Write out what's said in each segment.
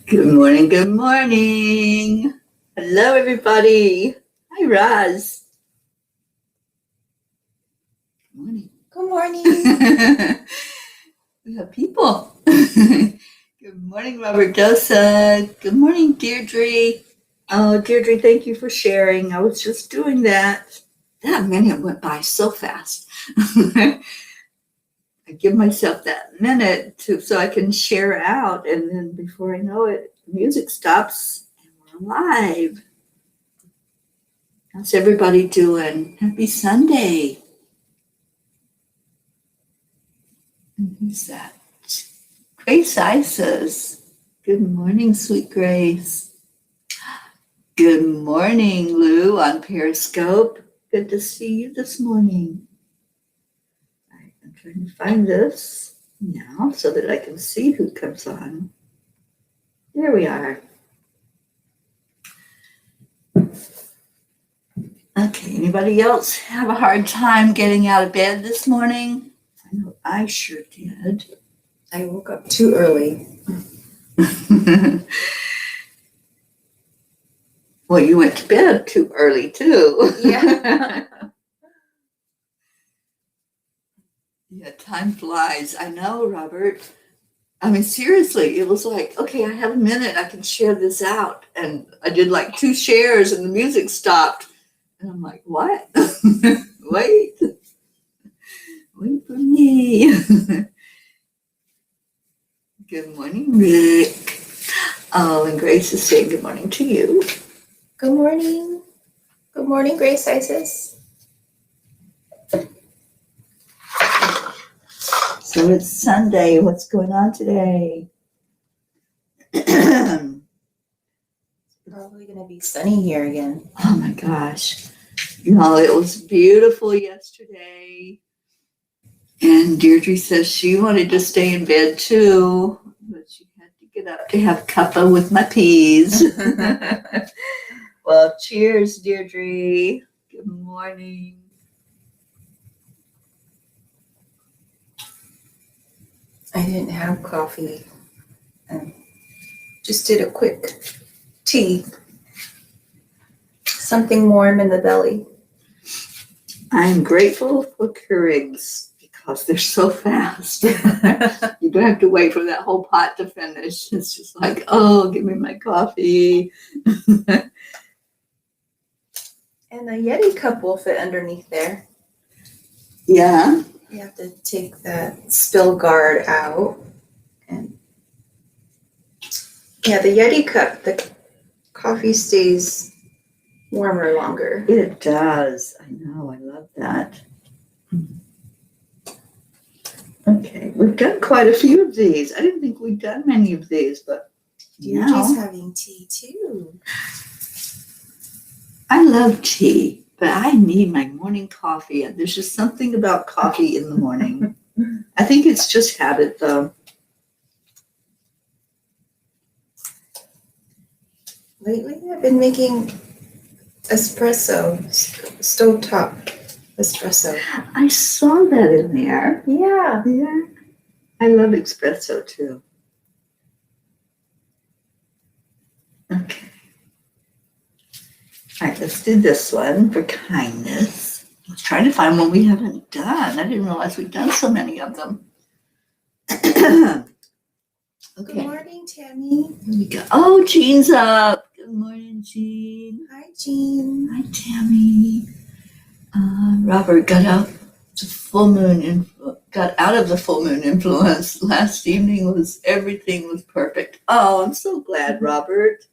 Good morning, good morning. Hello, everybody. Hi, Roz. Good morning. Good morning. We have people. Good morning, Robert Dosa. Good morning, Deirdre. Oh, Deirdre, thank you for sharing. I was just doing that. That minute went by so fast. I give myself that minute so I can share out, and then before I know it, music stops and we're live. How's everybody doing? Happy Sunday. And who's that? Grace Isis. Good morning, sweet Grace. Good morning, Lou on Periscope. Good to see you this morning. I'm trying to find this now so that I can see who comes on. There we are. Okay, anybody else have a hard time getting out of bed this morning? I know I sure did. I woke up too early. Well, you went to bed too early, too. Yeah. Yeah, time flies. I know, Robert. I mean, seriously, it was like, okay, I have a minute. I can share this out. And I did like 2 shares and the music stopped. And I'm like, what? Wait for me. Good morning, Rick. Oh, and Grace is saying good morning to you. Good morning. Good morning, Grace Isis. So it's Sunday. What's going on today? Probably going to be sunny here again. Oh my gosh. You know, it was beautiful yesterday. And Deirdre says she wanted to stay in bed too, but she had to get up to have cuppa with my peas. Well, cheers, Deirdre. Good morning. I didn't have coffee. Just did a quick tea. Something warm in the belly. I'm grateful for Keurigs because they're so fast. You don't have to wait for that whole pot to finish. It's just like, oh, give me my coffee. And the Yeti cup will fit underneath there. Yeah. You have to take that spill guard out. And yeah, the Yeti cup, the coffee stays warmer longer. It does. I know. I love that. Okay. We've done quite a few of these. I didn't think we'd done many of these, but Deirdre's now having tea too. I love tea, but I need my morning coffee. And there's just something about coffee in the morning. I think it's just habit, though. Lately, I've been making espresso, stovetop espresso. I saw that in there. Yeah. Yeah. I love espresso, too. Okay. All right, let's do this one for kindness. I was trying to find one we haven't done. I didn't realize we'd done so many of them. Okay. Good morning, Tammy. Here we go. Oh, Jean's up. Good morning, Jean. Hi, Jean. Hi, Tammy. Robert got out of the full moon influence. Last evening everything was perfect. Oh, I'm so glad, Robert.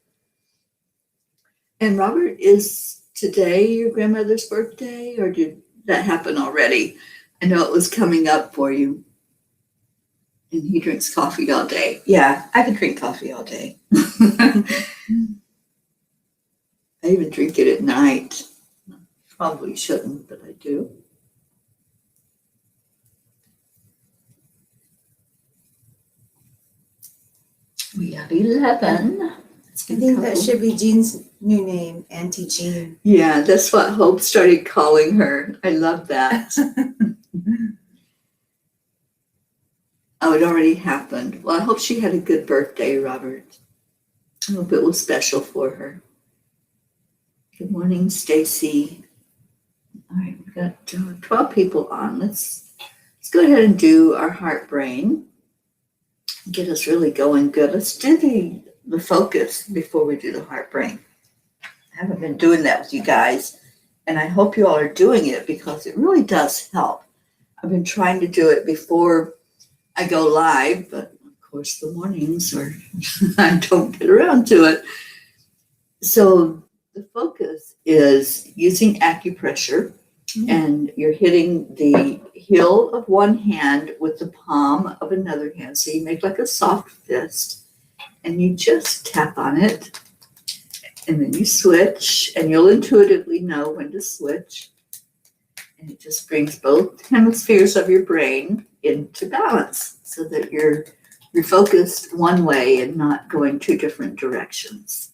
And Robert, is today your grandmother's birthday, or did that happen already? I know it was coming up for you. And he drinks coffee all day. Yeah, I could drink coffee all day. I even drink it at night. Probably shouldn't, but I do. We have 11. I think that should be Jean's new name, Auntie Jean. Yeah, that's what Hope started calling her. I love that. Oh, it already happened. Well, I hope she had a good birthday, Robert. I hope it was special for her. Good morning, Stacy. All right, we've got 12 people on. Let's go ahead and do our heart brain. Get us really going good. Let's do the focus before we do the heart brain. I haven't been doing that with you guys, and I hope you all are doing it because it really does help. I've been trying to do it before I go live, but of course the mornings are I don't get around to it. So the focus is using acupressure, and you're hitting the heel of one hand with the palm of another hand. So you make like a soft fist, and you just tap on it, and then you switch, and you'll intuitively know when to switch. And it just brings both hemispheres of your brain into balance so that you're focused one way and not going two different directions.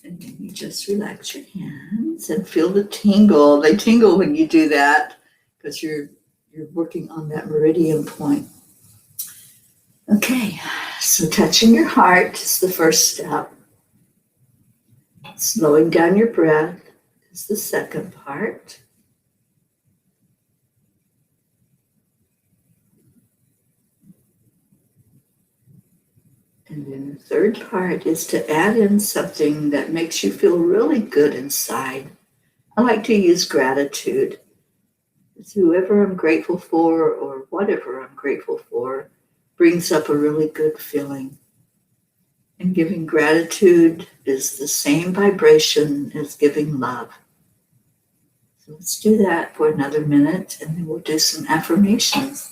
And then you just relax your hands and feel the tingle. They tingle when you do that because you're working on that meridian point. Okay, so touching your heart is the first step. Slowing down your breath is the second part. And then the third part is to add in something that makes you feel really good inside. I like to use gratitude. It's whoever I'm grateful for or whatever I'm grateful for brings up a really good feeling. And giving gratitude is the same vibration as giving love. So let's do that for another minute, and then we'll do some affirmations.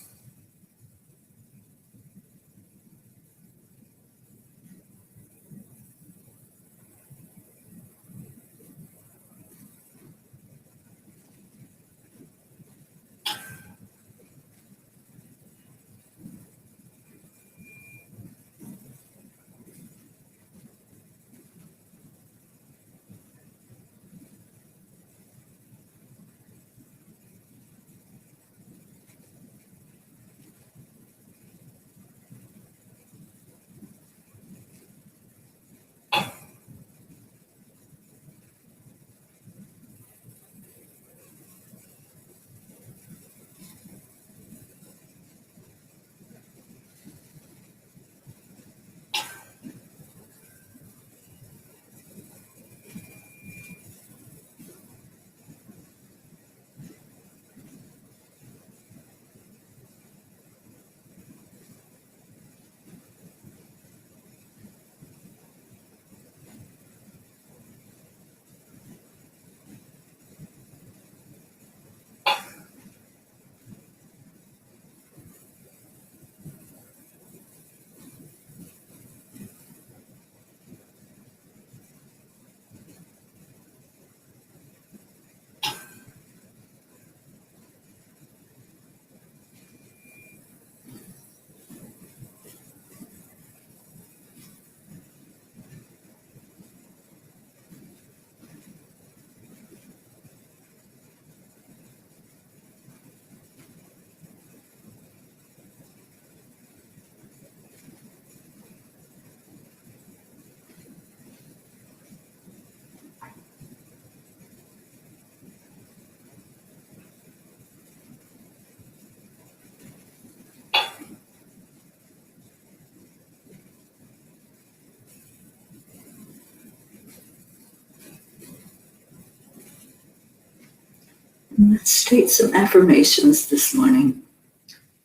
Let's state some affirmations this morning.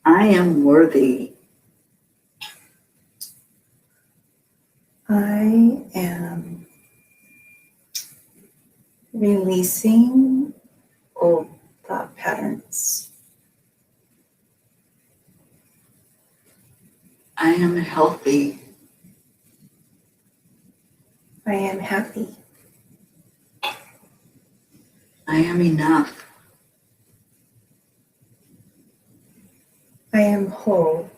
I am worthy. I am releasing old thought patterns. I am healthy. I am happy. I am enough. I am whole.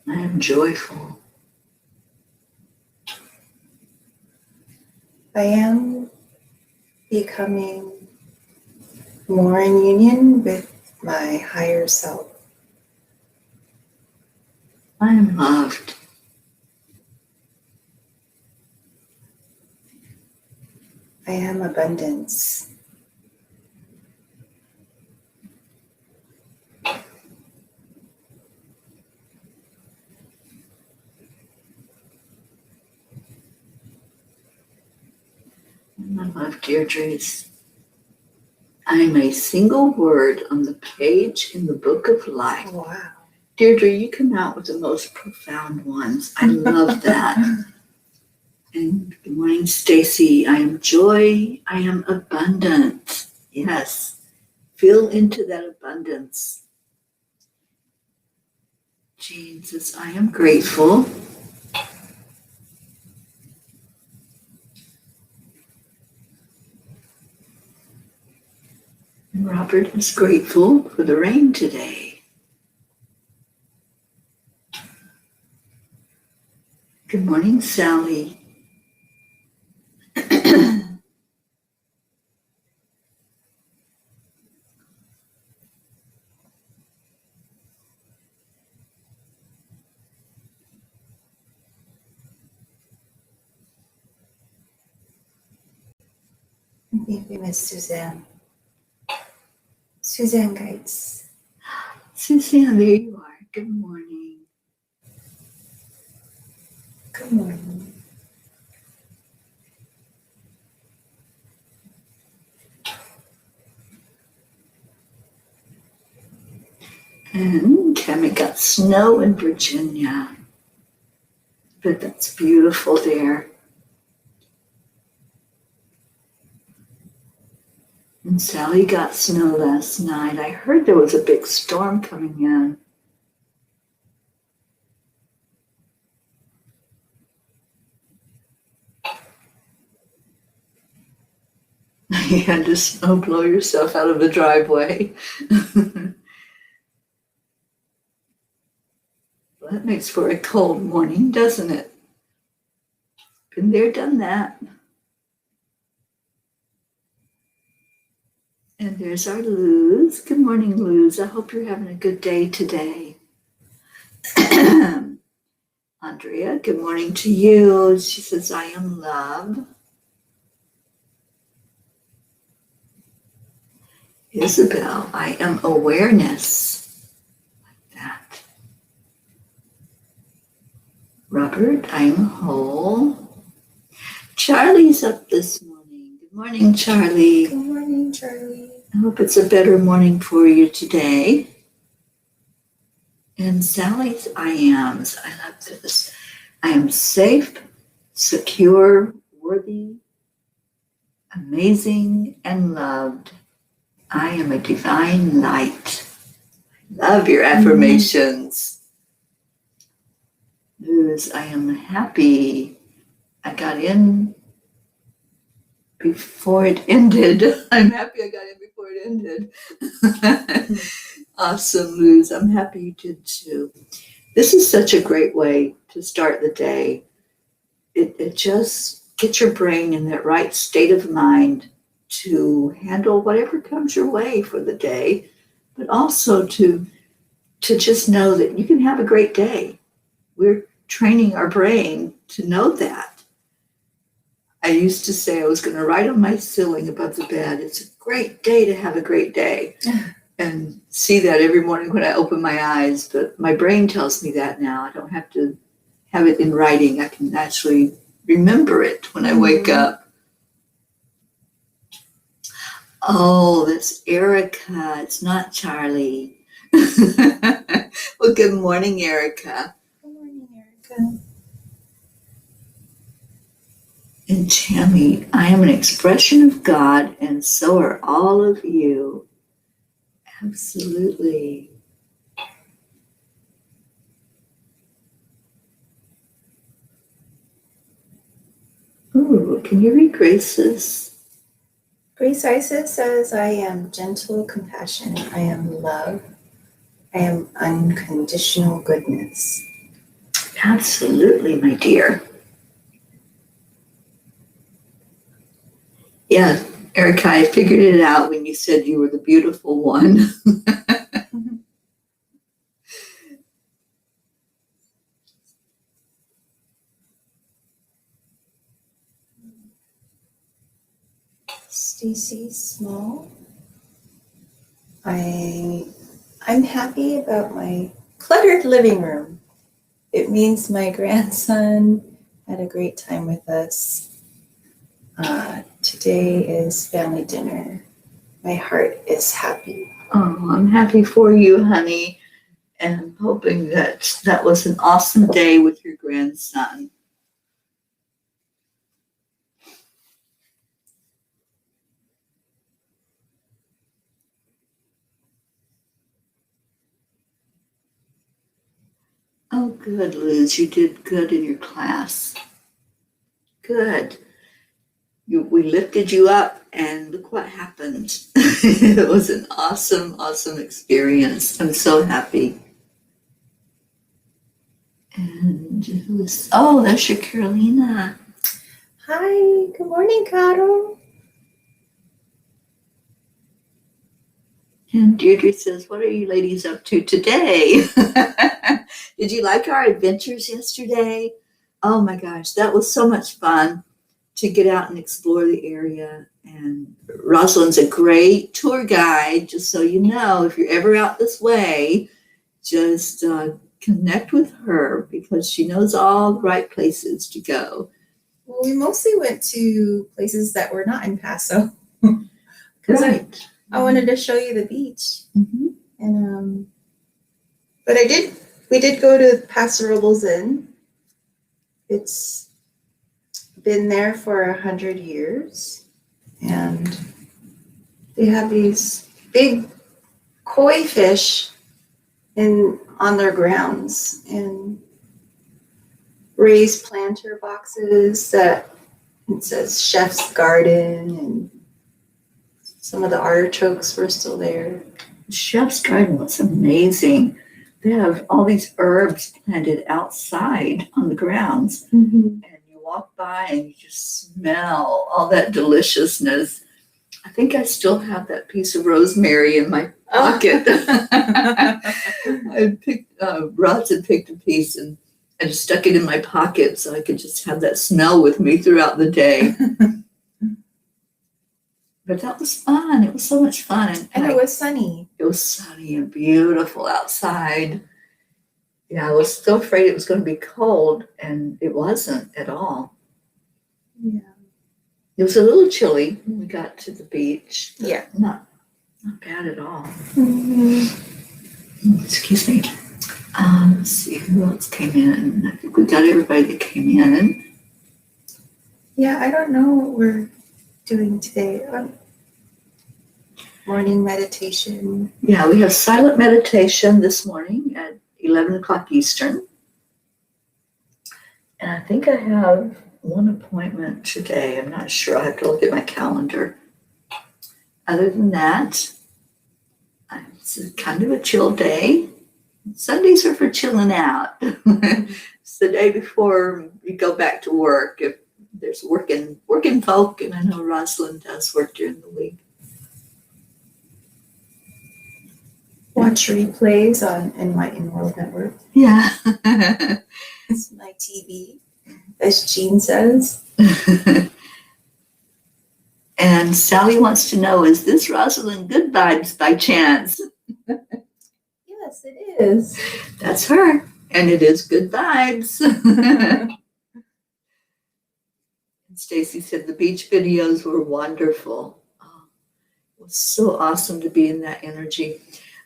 I am joyful. I am becoming more in union with my higher self. I am loved. I am abundance. I love Deirdre's. I am a single word on the page in the book of life. Wow. Deirdre, you come out with the most profound ones. I love that. And good morning, Stacy. I am joy. I am abundant. Yes. Feel into that abundance. Jean says, I am grateful. And Robert is grateful for the rain today. Good morning, Sally. I think we missed Suzanne. Suzanne Geitz. Suzanne, there you are. Good morning. Good morning. And Tammy got snow in Virginia. But that's beautiful there. And Sally got snow last night. I heard there was a big storm coming in. You had to snow blow yourself out of the driveway. Well, that makes for a cold morning, doesn't it? Been there, done that. And there's our Luz. Good morning, Luz. I hope you're having a good day today. Andrea, good morning to you. She says, I am love. Isabel, I am awareness. Like that. Robert, I am whole. Charlie's up this morning. Good morning, Charlie. Good morning, Charlie. I hope it's a better morning for you today. And Sally's I ams. I love this. I am safe, secure, worthy, amazing, and loved. I am a divine light. Love your affirmations. Luz, I am happy. I got in before it ended. I'm happy I got in before it ended. Awesome, Luz. I'm happy you did too. This is such a great way to start the day. It just gets your brain in that right state of mind to handle whatever comes your way for the day, but also to just know that you can have a great day. We're training our brain to know that. I used to say I was going to write on my ceiling above the bed, it's a great day to have a great day. And see that every morning when I open my eyes. But my brain tells me that now. I don't have to have it in writing. I can actually remember it when I wake up. Oh, that's Erica. It's not Charlie. Well, good morning, Erica. Good morning, Erica. And Tammy, I am an expression of God, and so are all of you. Absolutely. Ooh, can you read Grace's? Grace Isis says, I am gentle compassion. I am love. I am unconditional goodness. Absolutely, my dear. Yeah, Erica, I figured it out when you said you were the beautiful one. small. I'm happy about my cluttered living room. It means my grandson had a great time with us. Today is family dinner. My heart is happy. Oh, I'm happy for you, honey, and I'm hoping that that was an awesome day with your grandson. Oh, good, Liz. You did good in your class. Good. We lifted you up, and look what happened. It was an awesome, awesome experience. I'm so happy. And there's your Carolina. Hi, good morning, Carol. And Deirdre says, what are you ladies up to today? Did you like our adventures yesterday? Oh my gosh, that was so much fun to get out and explore the area. And Rosalind's a great tour guide, just so you know, if you're ever out this way, just connect with her because she knows all the right places to go. Well, we mostly went to places that were not in Paso. Right. I wanted to show you the beach. Mm-hmm. And but we did go to Paso Robles Inn. It's been there for 100 years. And they have these big koi fish on their grounds and raised planter boxes that it says Chef's Garden, and some of the artichokes were still there. Chef's Garden was amazing. They have all these herbs planted outside on the grounds. Mm-hmm. And you walk by and you just smell all that deliciousness. I think I still have that piece of rosemary in my pocket. Rods had picked a piece and I just stuck it in my pocket so I could just have that smell with me throughout the day. But that was fun. It was so much fun. And it was sunny. It was sunny and beautiful outside. Yeah, I was still afraid it was going to be cold, and it wasn't at all. Yeah. It was a little chilly when we got to the beach. Yeah. Not bad at all. Mm-hmm. Excuse me. Let's see who else came in. I think we got everybody that came in. Yeah, I don't know what we're doing today. Morning meditation. Yeah, we have silent meditation this morning at 11 o'clock Eastern. And I think I have one appointment today. I'm not sure. I have to look at my calendar. Other than that, it's kind of a chill day. Sundays are for chilling out. It's the day before you go back to work. If there's working folk, and I know Rosalind does work during the week. Watch replays on Enlightened World Network. Yeah. It's my TV, as Jean says. And Sally wants to know, is this Rosalind Good Vibes by chance? Yes, it is. That's her. And it is Good Vibes. And Stacy said the beach videos were wonderful. Oh, it was so awesome to be in that energy.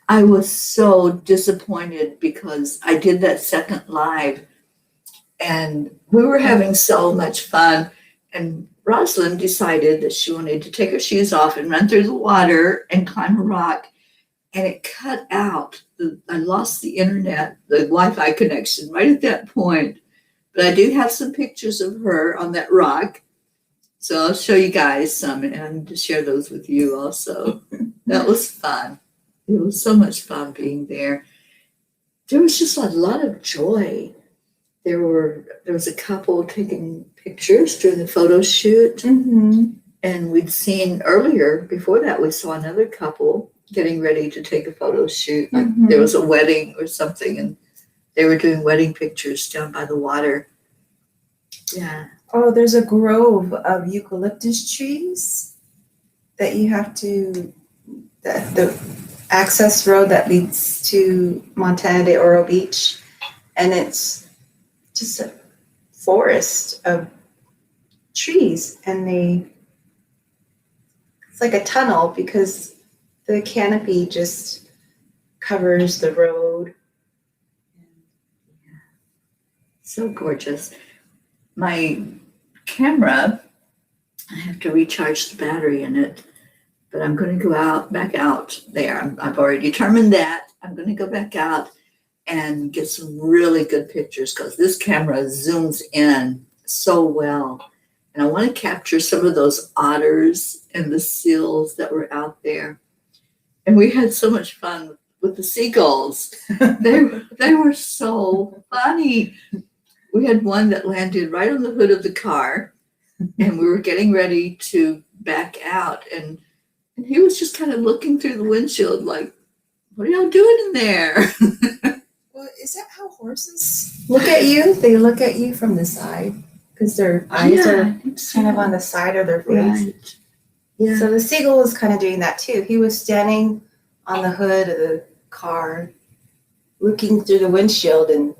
I was so disappointed because I did that second live and we were having so much fun. And Rosalind decided that she wanted to take her shoes off and run through the water and climb a rock. And it cut out. I lost the internet, the Wi-Fi connection right at that point. But I do have some pictures of her on that rock. So I'll show you guys some and to share those with you also. That was fun. It was so much fun being there. There was just a lot of joy. There was a couple taking pictures during the photo shoot. Mm-hmm. And we'd seen earlier, before that, we saw another couple getting ready to take a photo shoot. Like there was a wedding or something, and they were doing wedding pictures down by the water. Yeah. Oh, there's a grove of eucalyptus trees. that you have to, the access road that leads to Montana de Oro Beach, and it's just a forest of trees, and it's like a tunnel because the canopy just covers the road. So gorgeous. My camera, I have to recharge the battery in it, but I'm going to go back out there. I've already determined that. I'm going to go back out and get some really good pictures because this camera zooms in so well. And I want to capture some of those otters and the seals that were out there. And we had so much fun with the seagulls. They were so funny. We had one that landed right on the hood of the car, and we were getting ready to back out. And he was just kind of looking through the windshield like, what are y'all doing in there? Well, is that how horses look at you? They look at you from the side because their eyes are kind of on the side of their face. Right. Yeah. So the seagull was kind of doing that too. He was standing on the hood of the car, looking through the windshield and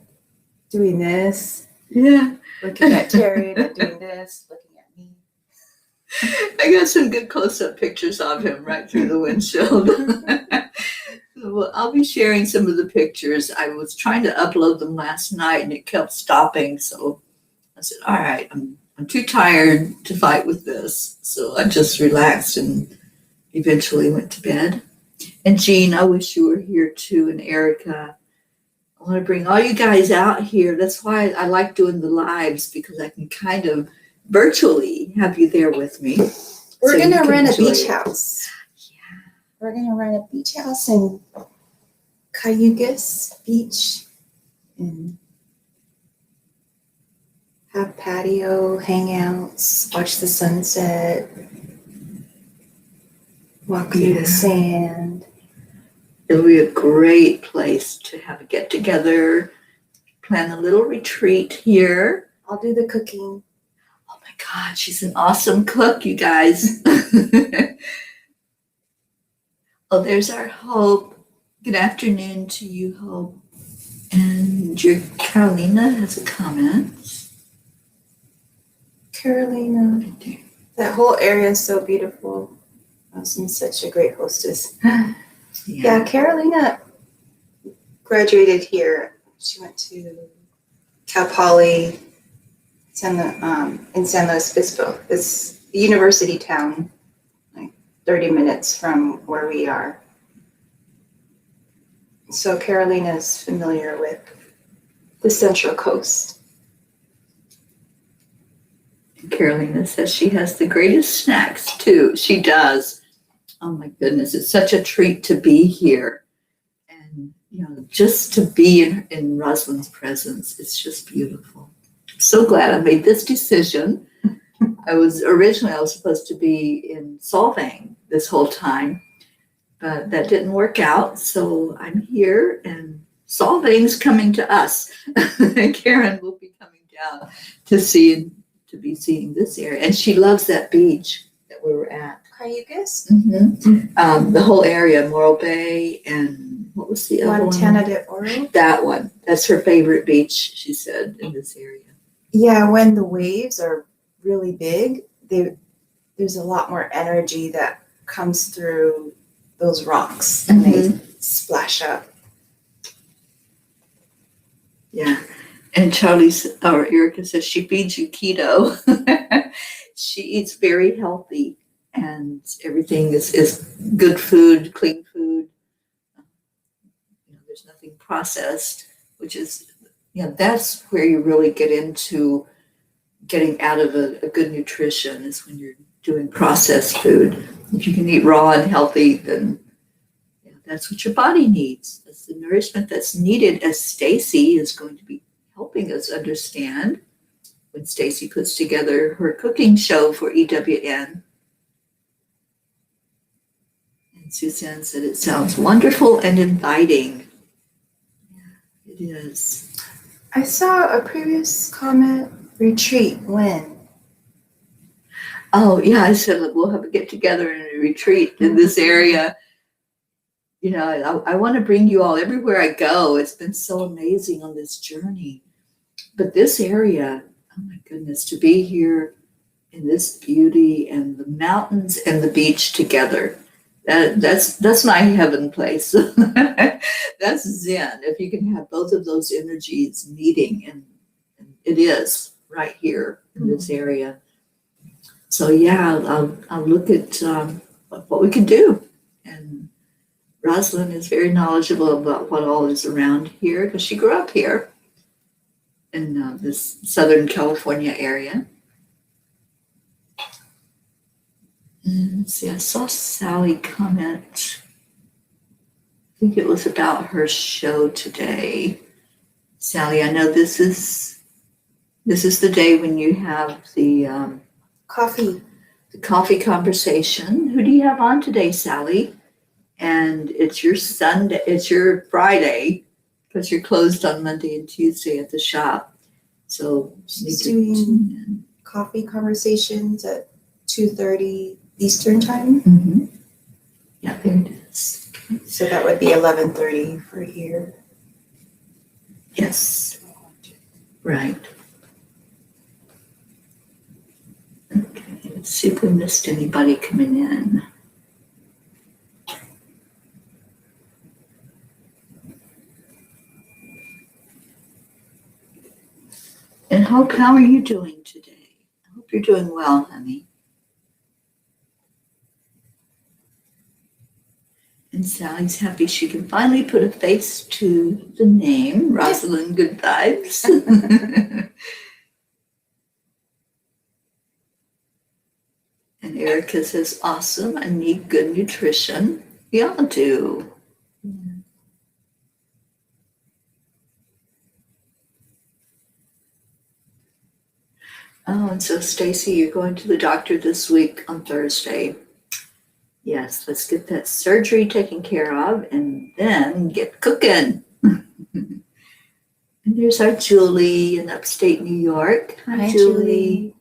doing this. Yeah. Looking at Teri and doing this, looking at me. I got some good close-up pictures of him right through the windshield. Well, I'll be sharing some of the pictures. I was trying to upload them last night and it kept stopping. So I said, all right, I'm too tired to fight with this. So I just relaxed and eventually went to bed. And Jean, I wish you were here too, and Erica. I want to bring all you guys out here. That's why I like doing the lives, because I can kind of virtually have you there with me. We're going to rent a beach it. house. Yeah. We're going to rent a beach house in Cayugas Beach and have patio hangouts, watch the sunset, walk through the sand. It'll be a great place to have a get together, plan a little retreat here. I'll do the cooking. Oh my God, she's an awesome cook, you guys. Oh, there's our Hope. Good afternoon to you, Hope. And your Carolina has a comment. Carolina, that whole area is so beautiful. Austin's such a great hostess. Yeah, Carolina graduated here. She went to Cal Poly in San Luis Obispo. It's a university town, like 30 minutes from where we are. So Carolina's familiar with the Central Coast. Carolina says she has the greatest snacks too. She does. Oh my goodness, it's such a treat to be here. And, just to be in Rosalind's presence, it's just beautiful. I'm so glad I made this decision. I was supposed to be in Solvang this whole time, but that didn't work out. So I'm here and Solvang's coming to us. Karen will be coming down to be seeing this area. And she loves that beach that we were at. Cayugas? Mm-hmm. The whole area, Morro Bay, and what was the other one? Montana de Oro? That one. That's her favorite beach, she said, in this area. Yeah, when the waves are really big, there's a lot more energy that comes through those rocks and they splash up. Yeah. And Erica says she feeds you keto. She eats very healthy. And everything is good food, clean food. There's nothing processed, which is, that's where you really get into getting out of a good nutrition, is when you're doing processed food. If you can eat raw and healthy, then that's what your body needs. That's the nourishment that's needed, as Stacy is going to be helping us understand when Stacy puts together her cooking show for EWN. And Suzanne said it sounds wonderful and inviting. Yeah, it is. I saw a previous comment, retreat, when? Oh, yeah, I said we'll have a get together and a retreat in this area. You know, I want to bring you all everywhere I go. It's been so amazing on this journey. But this area, oh my goodness, to be here in this beauty and the mountains and the beach together, that's my heaven place. That's Zen. If you can have both of those energies meeting, and it is right here in this area. So yeah, I'll look at what we can do. And Rosalind is very knowledgeable about what all is around here because she grew up here in this Southern California area. And let's see, I saw Sally comment. I think it was about her show today. Sally, I know this is the day when you have the coffee conversation. Who do you have on today, Sally? And it's your Sunday, it's your Friday, because you're closed on Monday and Tuesday at the shop. So she's doing coffee conversations at 2:30 Eastern time. Mm-hmm. Yeah, there it is. Okay. So that would be 11:30 for here. Yes. Right. Okay, let's see if we missed anybody coming in. And how are you doing today? I hope you're doing well, honey. And Sally's happy she can finally put a face to the name, Rosalind Good Vibes. And Erica says, awesome, I need good nutrition. We all do. Oh, and so Stacy, you're going to the doctor this week on Thursday. Yes, let's get that surgery taken care of and then get cooking. And there's our Julie in upstate New York. Hi, Julie.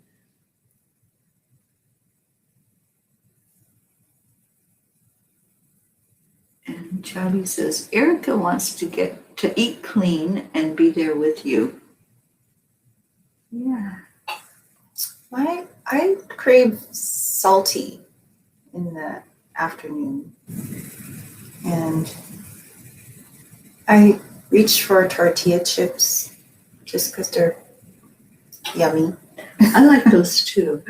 And Charlie says, Erica wants to get to eat clean and be there with you. Yeah. I crave salty in the afternoon, and I reach for tortilla chips just because they're yummy. I like those too.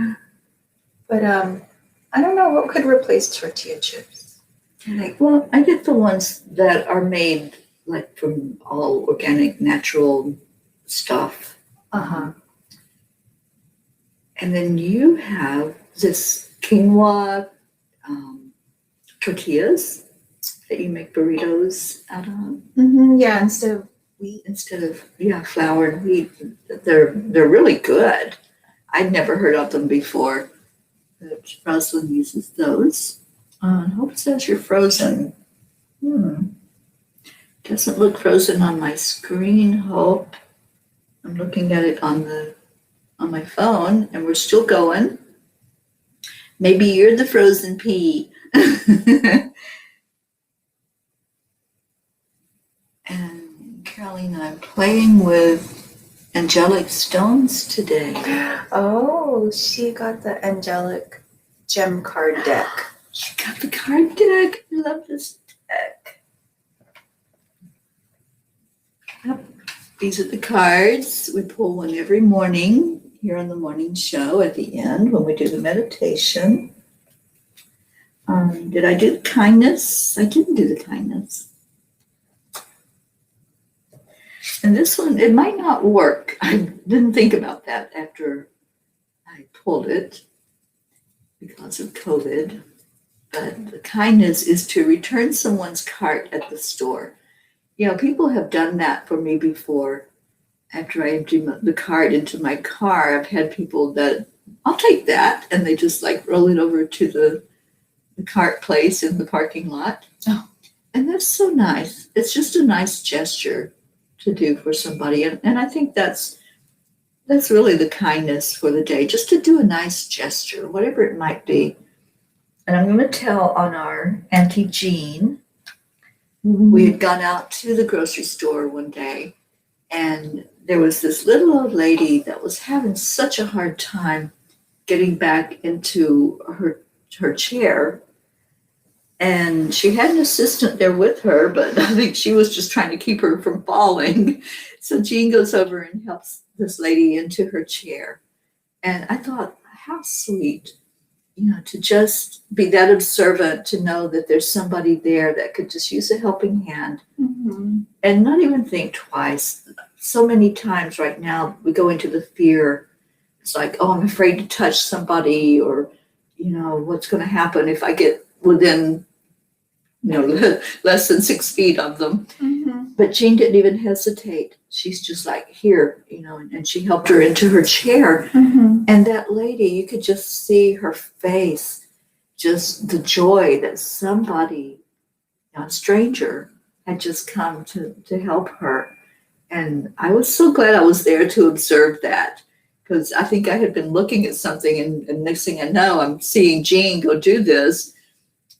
But I don't know what could replace tortilla chips. Well, I get the ones that are made like from all organic, natural stuff. And then you have this quinoa tortillas that you make burritos out of. Mm-hmm, yeah, instead of wheat. Instead of flour and wheat. They're really good. I'd never heard of them before, but Rosalind uses those. I hope it says you're frozen. Doesn't look frozen on my screen. Hope. I'm looking at it on my phone, and we're still going. Maybe you're the frozen pea. And Caroline, I'm playing with angelic stones today. Oh, she got the angelic gem card deck. She got the card deck. I love this deck. Yep. These are the cards. We pull one every morning here on the morning show at the end when we do the meditation. Did I do kindness? I didn't do the kindness. And this one, it might not work. I didn't think about that after I pulled it because of COVID. But the kindness is to return someone's cart at the store. You know, people have done that for me before. After I empty the cart into my car, I've had people that, I'll take that. And they just like roll it over to the cart place in the parking lot. Oh. And that's so nice. It's just a nice gesture to do for somebody. And I think that's really the kindness for the day, just to do a nice gesture, whatever it might be. And I'm going to tell on our Auntie Jean. Mm-hmm. We had gone out to the grocery store one day, and there was this little old lady that was having such a hard time getting back into her chair. And she had an assistant there with her, but I think she was just trying to keep her from falling. So Jean goes over and helps this lady into her chair. And I thought, how sweet, to just be that observant, to know that there's somebody there that could just use a helping hand Mm-hmm. and not even think twice. So many times right now we go into the fear. It's like, oh, I'm afraid to touch somebody, or, what's going to happen if I get within, less than 6 feet of them. Mm-hmm. But Jean didn't even hesitate. She's just like, here, and she helped her into her chair. Mm-hmm. And that lady, you could just see her face, just the joy that somebody, a stranger, had just come to help her. And I was so glad I was there to observe that, because I think I had been looking at something, and next thing I know, I'm seeing Jean go do this.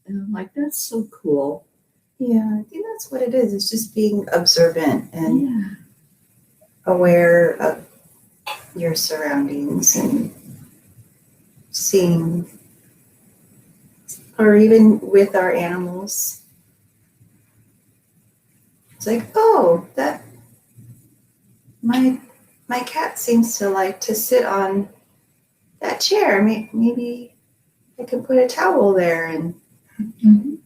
And I'm like, that's so cool. Yeah, I think that's what it is. It's just being observant and Yeah. aware of your surroundings and seeing, or even with our animals. It's like, oh, that my cat seems to like to sit on that chair. Maybe I can put a towel there and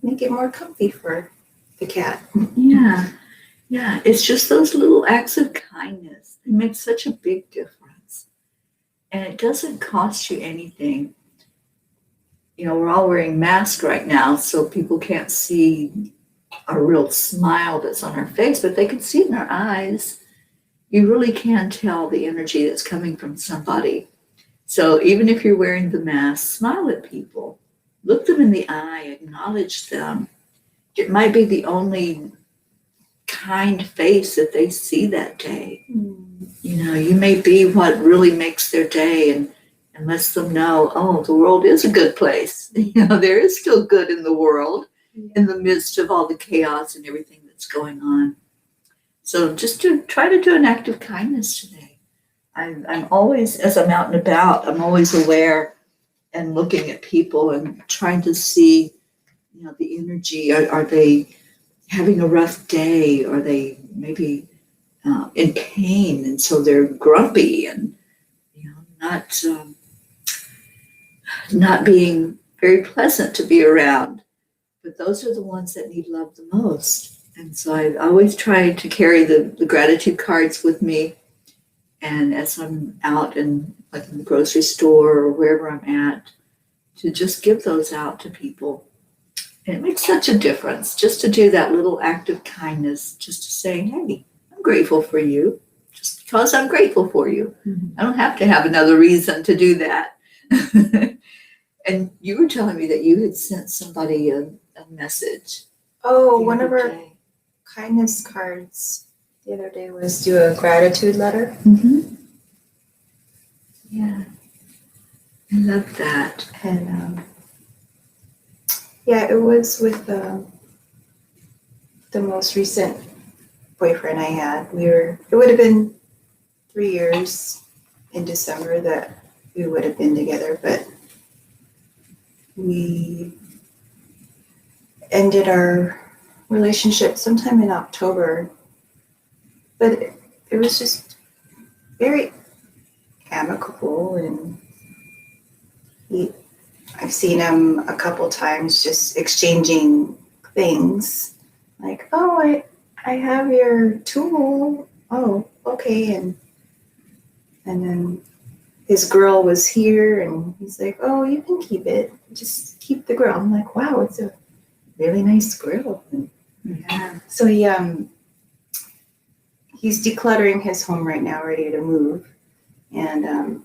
make it more comfy for the cat. Yeah. Yeah. It's just those little acts of kindness. They make such a big difference. And it doesn't cost you anything. We're all wearing masks right now, so people can't see a real smile that's on our face, but they can see it in our eyes. You really can tell the energy that's coming from somebody. So even if you're wearing the mask, smile at people. Look them in the eye, acknowledge them. It might be the only kind face that they see that day. You may be what really makes their day and lets them know, oh, the world is a good place. There is still good in the world in the midst of all the chaos and everything that's going on. So just to try to do an act of kindness today. I'm always, as I'm out and about, I'm always aware and looking at people and trying to see, the energy. Are they having a rough day? Are they maybe in pain, and so they're grumpy and not being very pleasant to be around? But those are the ones that need love the most. And so I always try to carry the gratitude cards with me. And as I'm out in the grocery store or wherever I'm at, to just give those out to people. And it makes such a difference just to do that little act of kindness, just to say, hey, I'm grateful for you, just because I'm grateful for you. Mm-hmm. I don't have to have another reason to do that. And you were telling me that you had sent somebody a message. Oh, one of our kindness cards the other day was do a gratitude letter. Mm-hmm. Yeah, I love that. And it was with the most recent boyfriend I had. It would have been 3 years in December that we would have been together, but we ended our relationship sometime in October. But it was just very amicable, and I've seen him a couple times just exchanging things like, oh, I have your tool. Oh, okay. And then his grill was here, and he's like, oh, you can keep it. Just keep the grill. I'm like, wow, it's a really nice grill. And so he's decluttering his home right now, ready to move, and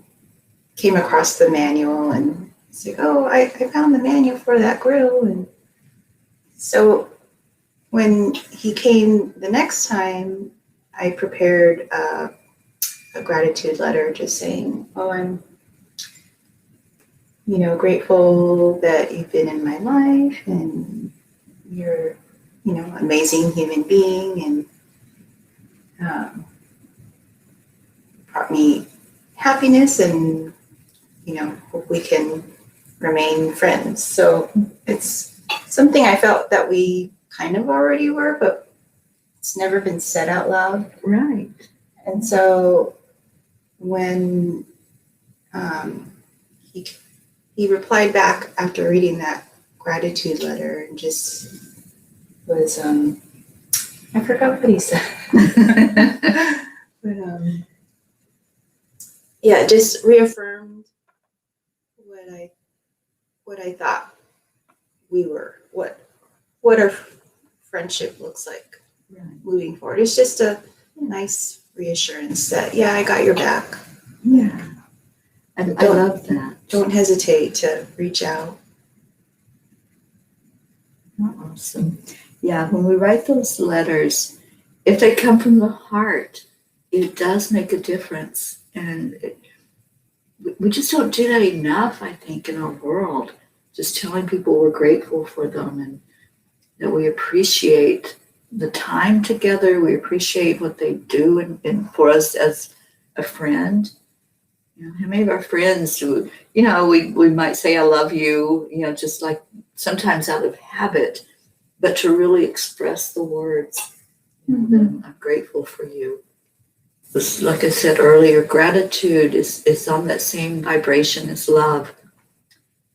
came across the manual, and he's like, oh, I found the manual for that grill. And so when he came the next time, I prepared a gratitude letter just saying, oh, grateful that you've been in my life and you're, amazing human being and brought me happiness and, hope we can remain friends. So it's something I felt that we kind of already were, but it's never been said out loud. Right. And so when he replied back after reading that gratitude letter and just was, I forgot what he said. But yeah, just reaffirmed what I thought we were, what our friendship looks like moving forward. It's just a nice reassurance that, yeah, I got your back. Yeah. I love that. Don't hesitate to reach out. Awesome. Yeah, when we write those letters, if they come from the heart, it does make a difference. And we just don't do that enough, I think, in our world. Just telling people we're grateful for them and that we appreciate the time together. We appreciate what they do and for us as a friend. How many of our friends do, we might say, I love you, just like sometimes out of habit, but to really express the words, that I'm grateful for you. Like I said earlier, gratitude is on that same vibration as love.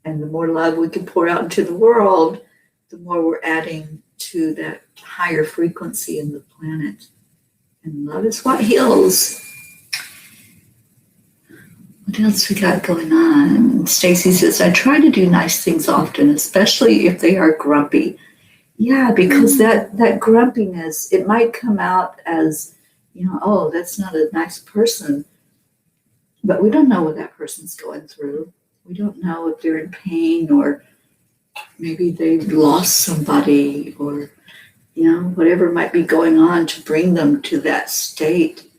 And the more love we can pour out into the world, the more we're adding to that higher frequency in the planet. And love is what heals. What else we got going on? Stacy says, I try to do nice things often, especially if they are grumpy. Yeah, because that grumpiness, it might come out as, oh, that's not a nice person. But we don't know what that person's going through. We don't know if they're in pain or maybe they've lost somebody or, whatever might be going on to bring them to that state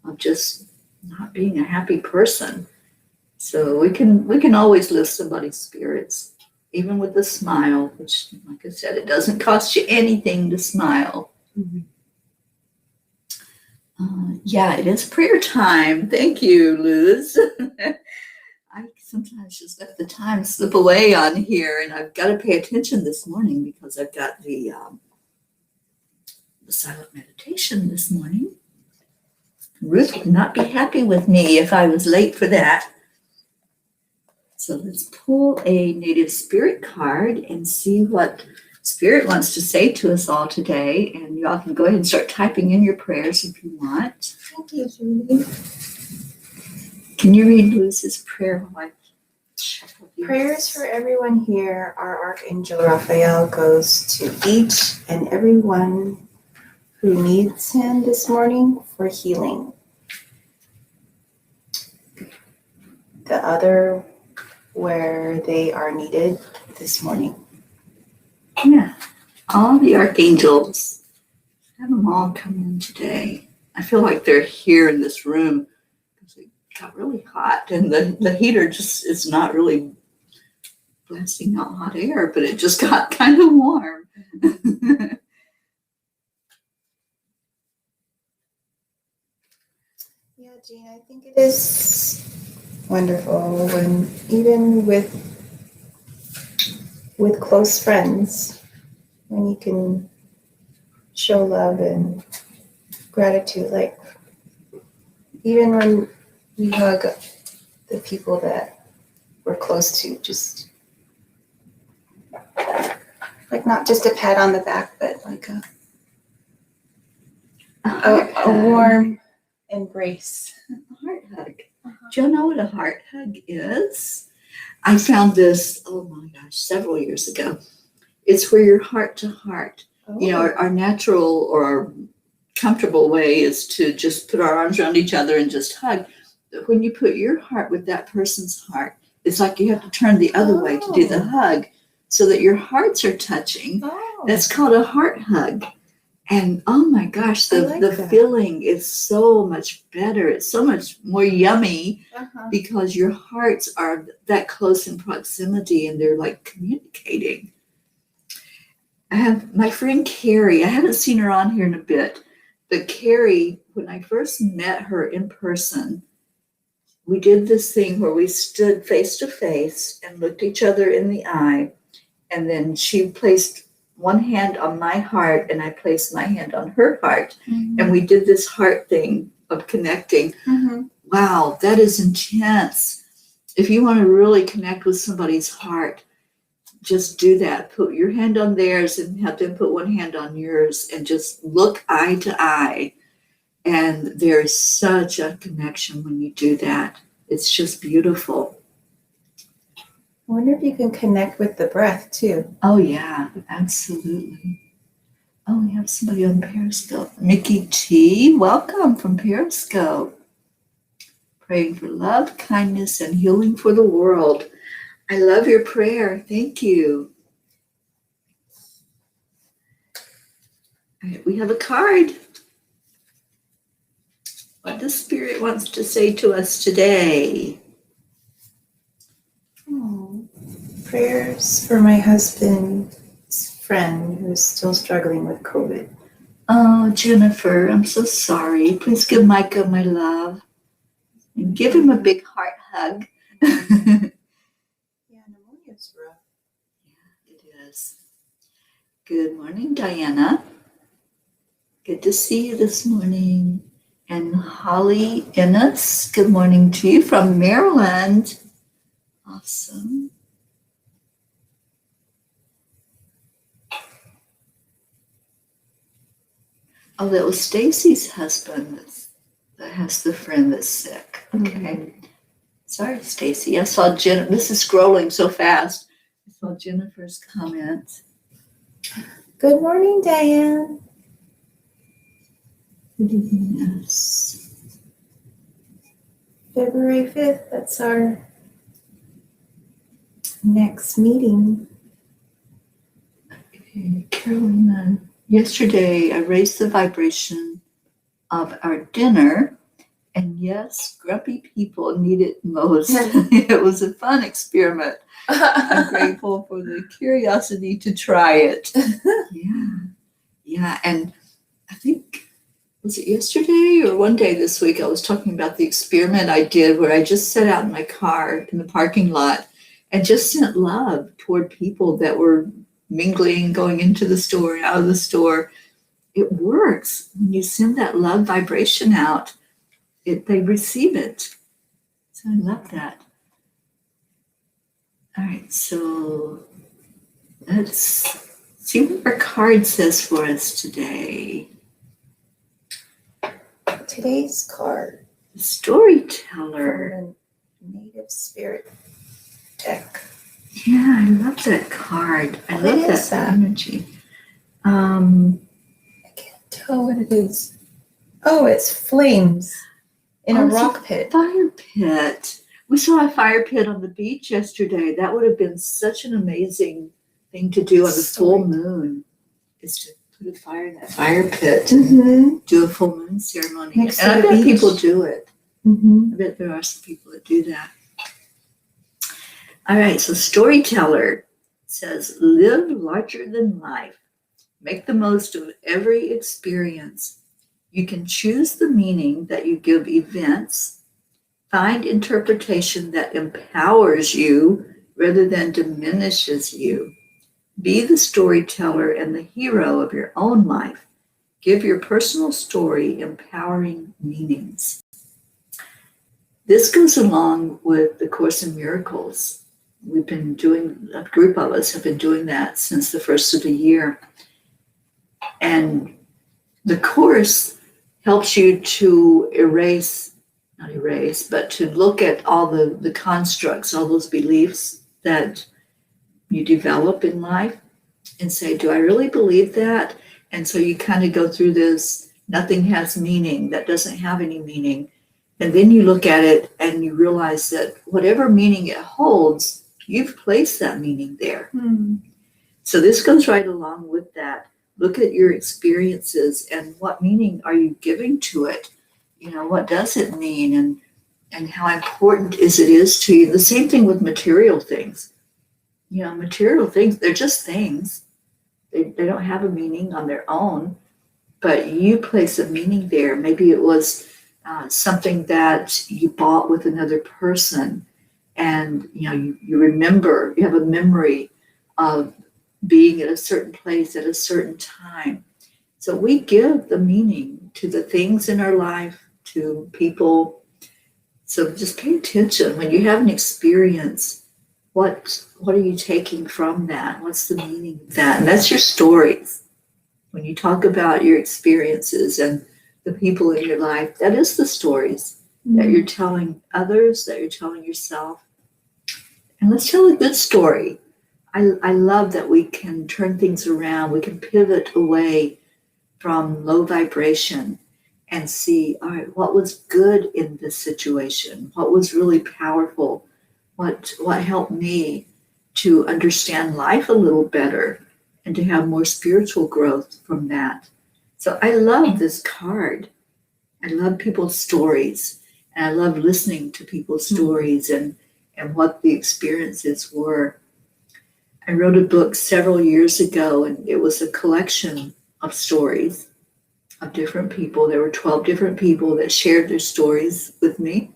of just not being a happy person. So we can always lift somebody's spirits, even with a smile, which, like I said, it doesn't cost you anything to smile. Yeah, it is prayer time. Thank you, Luz. I sometimes just let the time slip away on here, and I've got to pay attention this morning because I've got the silent meditation this morning. Ruth would not be happy with me if I was late for that. So let's pull a native spirit card and see what Spirit wants to say to us all today. And you all can go ahead and start typing in your prayers if you want. Thank you, Julie. Can you read Luz's prayer? Prayers for everyone here. Our Archangel Raphael goes to each and every one who needs him this morning for healing. The other where they are needed this morning. Yeah, all the archangels, have them all come in today. I feel like they're here in this room because it got really hot and the heater just is not really blasting out hot air, but it just got kind of warm. Yeah, Jean, I think it is wonderful when even with close friends, when you can show love and gratitude, like even when we hug the people that we're close to, just like not just a pat on the back, but like a warm embrace. A heart hug. Do you know what a heart hug is? I found this, oh my gosh, several years ago. It's where you're heart to heart. Oh. Our natural or our comfortable way is to just put our arms around each other and just hug. But when you put your heart with that person's heart, it's like you have to turn the other way to do the hug so that your hearts are touching. Oh. That's called a heart hug. And oh my gosh, I the like the that. feeling is so much better. It's so much more yummy Uh-huh. because your hearts are that close in proximity and they're like communicating. I have my friend Carrie. I haven't seen her on here in a bit, but Carrie, when I first met her in person, we did this thing where we stood face to face and looked each other in the eye, and then she placed one hand on my heart and I placed my hand on her heart, and we did this heart thing of connecting. Wow, that is intense. If you want to really connect with somebody's heart, just do that. Put your hand on theirs and have them put one hand on yours and just look eye to eye. And there is such a connection when you do that. It's just beautiful. I wonder if you can connect with the breath too. Oh, yeah, absolutely. Oh, we have somebody on Periscope. Mickey T, welcome from Periscope. Praying for love, kindness, and healing for the world. I love your prayer. Thank you. All right, we have a card. What the Spirit wants to say to us today. Oh, prayers for my husband's friend who's still struggling with COVID. Oh, Jennifer, I'm so sorry. Please give Micah my love and give him a big heart hug. Yeah, pneumonia's rough. Yeah, it is. Good morning, Diana. Good to see you this morning. And Holly Ennis, good morning to you from Maryland. Awesome. Oh, that was Stacy's husband that has the friend that's sick. Okay. Sorry, Stacy. I saw Jennifer. This is scrolling so fast. I saw Jennifer's comment. Good morning, Diane. Yes. February 5th, that's our next meeting. Okay, Carolina. Yesterday, I raised the vibration of our dinner, and yes, grumpy people need it most. It was a fun experiment. I'm grateful for the curiosity to try it. Yeah, and I think, was it yesterday or one day this week, I was talking about the experiment I did where I just sat out in my car in the parking lot and just sent love toward people that were mingling, going into the store, out of the store. It works. When you send that love vibration out, they receive it. So I love that. All right, so let's see what our card says for us today. Today's card. The storyteller. From the Native Spirit deck. Yeah, I love that card. I What love is that that? energy. I can't tell what it is. Oh, it's flames in a it's rock pit. Fire pit. We saw a fire pit on the beach yesterday. That would have been such an amazing thing to do on the full moon, is to put a fire in that fire pit and do a full moon ceremony. Next And to I the bet beach. people do it. Mm-hmm. I bet there are some people that do that. All right, so storyteller says, live larger than life. Make the most of every experience. You can choose the meaning that you give events. Find interpretation that empowers you rather than diminishes you. Be the storyteller and the hero of your own life. Give your personal story empowering meanings. This goes along with the Course in Miracles. We've been doing, a group of us have been doing that since the first of the year. And the Course helps you to not erase, but to look at all the constructs, all those beliefs that you develop in life and say, do I really believe that? And so you kind of go through this, nothing has meaning, that doesn't have any meaning. And then you look at it and you realize that whatever meaning it holds, you've placed that meaning there. So this goes right along with that. look at your experiences and what meaning are you giving to it? What does it mean, and how important it is to you? The same thing with material things. Material things, they're just things. They don't have a meaning on their own, but you place a meaning there. Maybe it was something that you bought with another person, and you remember, you have a memory of being at a certain place at a certain time. So we give the meaning to the things in our life, to people. So just pay attention when you have an experience. What are you taking from that? What's the meaning of that? And that's your stories. When you talk about your experiences and the people in your life, that is the stories that you're telling others, that you're telling yourself. And let's tell a good story. I love that we can turn things around. We can pivot away from low vibration and see, all right, what was good in this situation? What was really powerful? What helped me to understand life a little better and to have more spiritual growth from that? So I love this card. I love people's stories, and I love listening to people's stories and what the experiences were. I wrote a book several years ago, and it was a collection of stories of different people. There were 12 different people that shared their stories with me,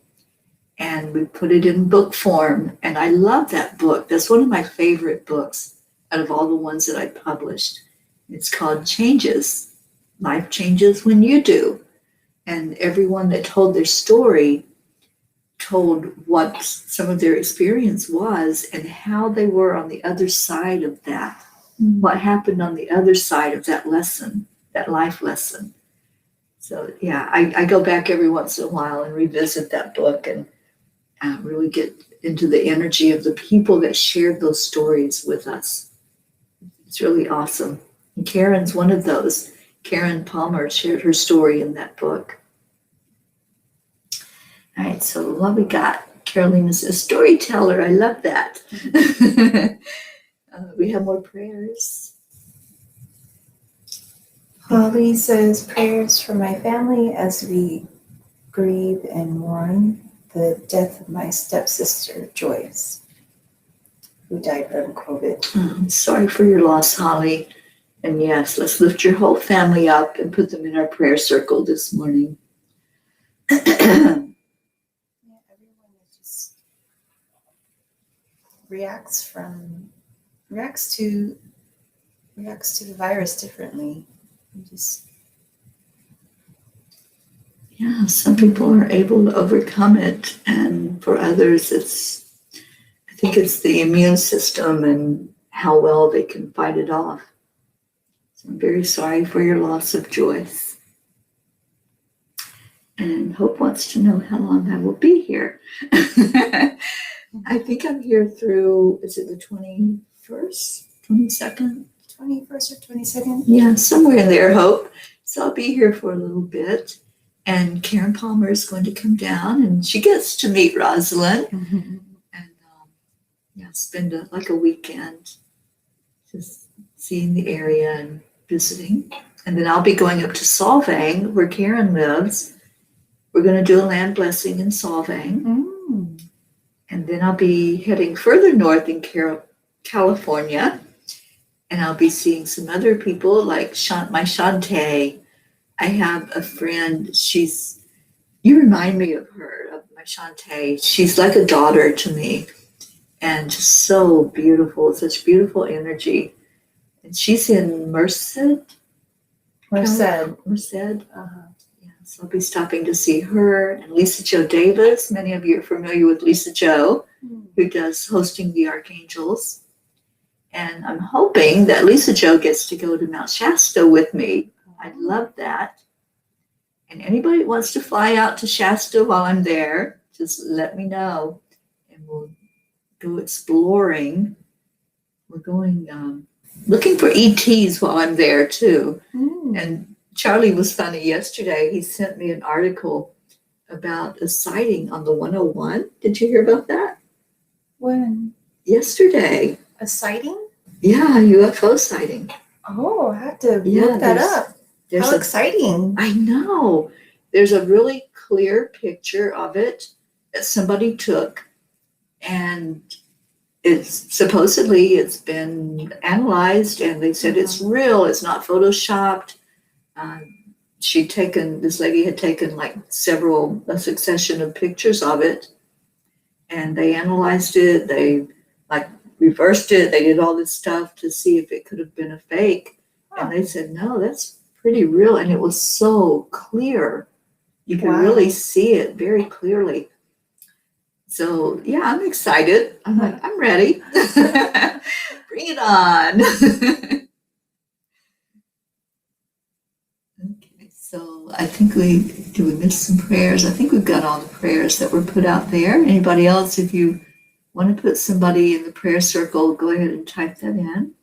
and we put it in book form. And I love that book. That's one of my favorite books out of all the ones that I published. It's called Changes. Life Changes When You Do. And everyone that told their story told what some of their experience was and how they were on the other side of that. What happened on the other side of that lesson, that life lesson. So yeah, I go back every once in a while and revisit that book and really get into the energy of the people that shared those stories with us. It's really awesome. And Karen's one of those. Karen Palmer shared her story in that book. All right, so what we got? Carolina is a storyteller. I love that. We have more prayers. Holly says, prayers for my family as we grieve and mourn the death of my stepsister, Joyce, who died from COVID. Sorry for your loss, Holly. And yes, let's lift your whole family up and put them in our prayer circle this morning. Everyone just reacts to the virus differently. Yeah, some people are able to overcome it, and for others, I think it's the immune system and how well they can fight it off. So I'm very sorry for your loss of Joyce. And Hope wants to know how long I will be here. I think I'm here through, is it the 21st, 22nd? 21st or 22nd? Yeah, somewhere in there, Hope. So I'll be here for a little bit. And Karen Palmer is going to come down, and she gets to meet Rosalind and spend a weekend just seeing the area and visiting. And then I'll be going up to Solvang, where Karen lives. We're going to do a land blessing in Solvang. And then I'll be heading further north in California. And I'll be seeing some other people like my Shantae. I have a friend, you remind me of her, of my Shantae. She's like a daughter to me and just so beautiful, such beautiful energy. And she's in Merced. Yeah, so I'll be stopping to see her and Lisa Jo Davis. Many of you are familiar with Lisa Jo, who does Hosting the Archangels. And I'm hoping that Lisa Jo gets to go to Mount Shasta with me. I'd love that. And anybody that wants to fly out to Shasta while I'm there, just let me know. And we'll go exploring. We're going looking for ETs while I'm there too. And Charlie was funny yesterday. He sent me an article about a sighting on the 101. Did you hear about that? When? Yesterday. A sighting? Yeah, a UFO sighting. Oh, I have to Yeah, look that up. There's How exciting. I know. There's a really clear picture of it that somebody took, and it's been analyzed, and they said it's real. It's not photoshopped. This lady had taken like a succession of pictures of it, and they analyzed it. They like reversed it. They did all this stuff to see if it could have been a fake, and they said no, that's pretty real, and it was so clear. You can really see it very clearly. So yeah, I'm excited. I'm like, I'm ready. Bring it on. Okay, so I think we miss some prayers? I think we've got all the prayers that were put out there. Anybody else, if you want to put somebody in the prayer circle, go ahead and type that in.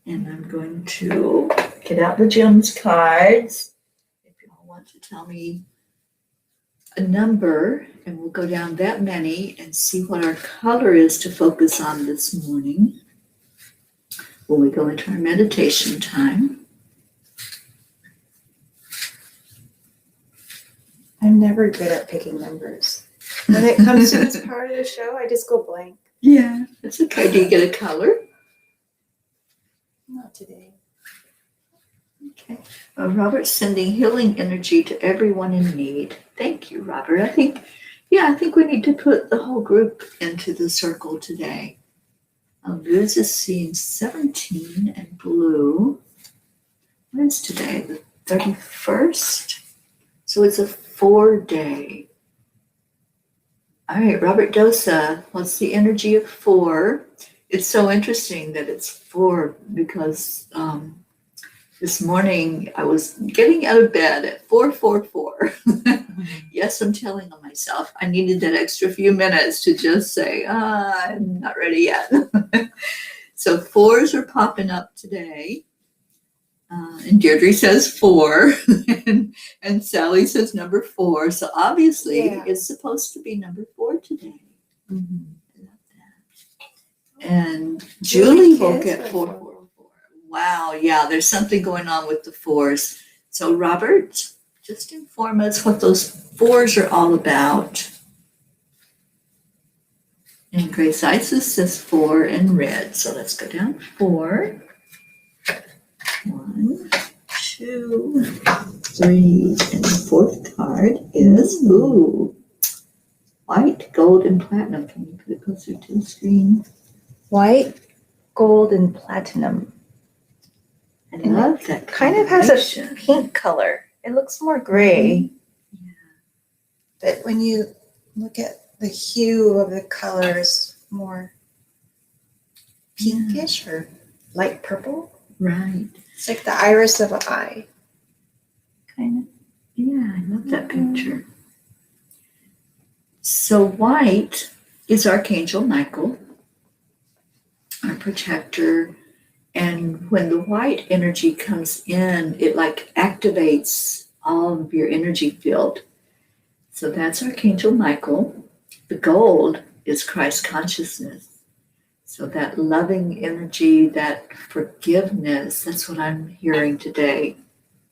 And I'm going to get out the gems cards. If you all want to tell me a number, and we'll go down that many and see what our color is to focus on this morning when we go into our meditation time. I'm never good at picking numbers. When it comes to this part of the show, I just go blank. Yeah, that's okay. Do you get a color? Not today. Okay. Robert's sending healing energy to everyone in need. Thank you, Robert. I think we need to put the whole group into the circle today. Luz is seeing 17 and blue. What is today? The 31st? So it's a 4-day. All right, Robert Dosa, what's the energy of 4? It's so interesting that it's 4 because this morning I was getting out of bed at 4:44. Yes, I'm telling on myself. I needed that extra few minutes to just say, I'm not ready yet. So 4s are popping up today. And Deirdre says 4, and Sally says number 4. So obviously it's supposed to be number 4 today. Mm-hmm. I love that. And Julie will get 444. Wow, yeah, there's something going on with the 4s. So Robert, just inform us what those 4s are all about. And Grace Isis says 4 in red. So let's go down 4. 1, 2, 3, and the 4th card is white, gold, and platinum. Can you put it closer to the screen? White, gold, and platinum. I love that. Kind of has a pink color. It looks more gray. Mm-hmm. Yeah. But when you look at the hue of the colors, more pinkish or light purple. Right. It's like the iris of an eye. Kind of. Yeah, I love that picture. So white is Archangel Michael, our protector. And when the white energy comes in, it like activates all of your energy field. So that's Archangel Michael. The gold is Christ consciousness. So that loving energy, that forgiveness, that's what I'm hearing today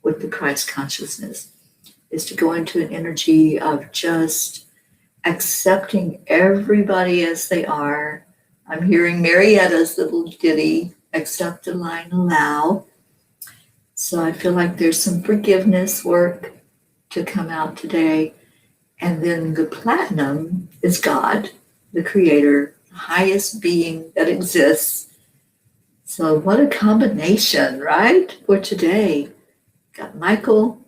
with the Christ consciousness, is to go into an energy of just accepting everybody as they are. I'm hearing Marietta's little ditty, accept, align, allow. So I feel like there's some forgiveness work to come out today. And then the platinum is God, the creator, highest being that exists. So what a combination, right? For today. Got Michael,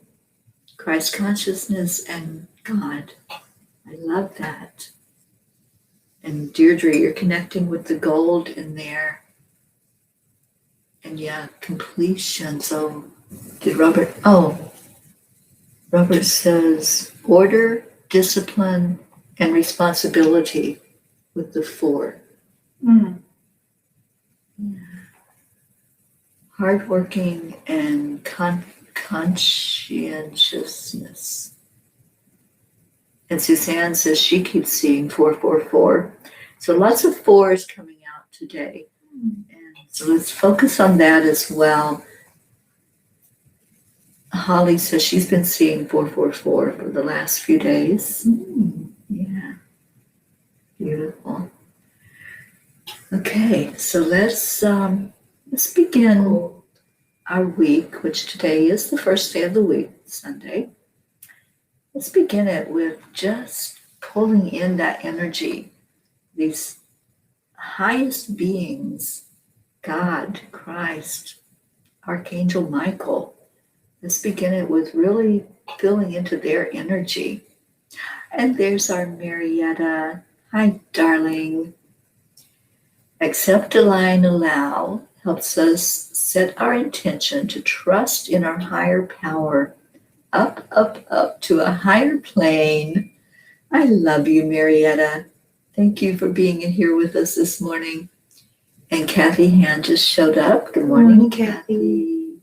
Christ consciousness, and God. I love that. And Deirdre, you're connecting with the gold in there. And yeah, completion. So did Robert, Robert says order, discipline, and responsibility with the 4. Yeah. Hardworking and conscientiousness. And Suzanne says she keeps seeing 444. So lots of 4s coming out today. And So let's focus on that as well. Holly says she's been seeing 444 for the last few days. Yeah, beautiful. Okay, so let's begin our week, which today is the first day of the week, Sunday. Let's begin it with just pulling in that energy, these highest beings, God, Christ, Archangel Michael. Let's begin it with really feeling into their energy. And there's our Marietta. Hi, darling. Accept, align, allow helps us set our intention to trust in our higher power, up, up, up to a higher plane. I love you, Marietta. Thank you for being in here with us this morning. And Kathy Hand just showed up. Good morning, Kathy.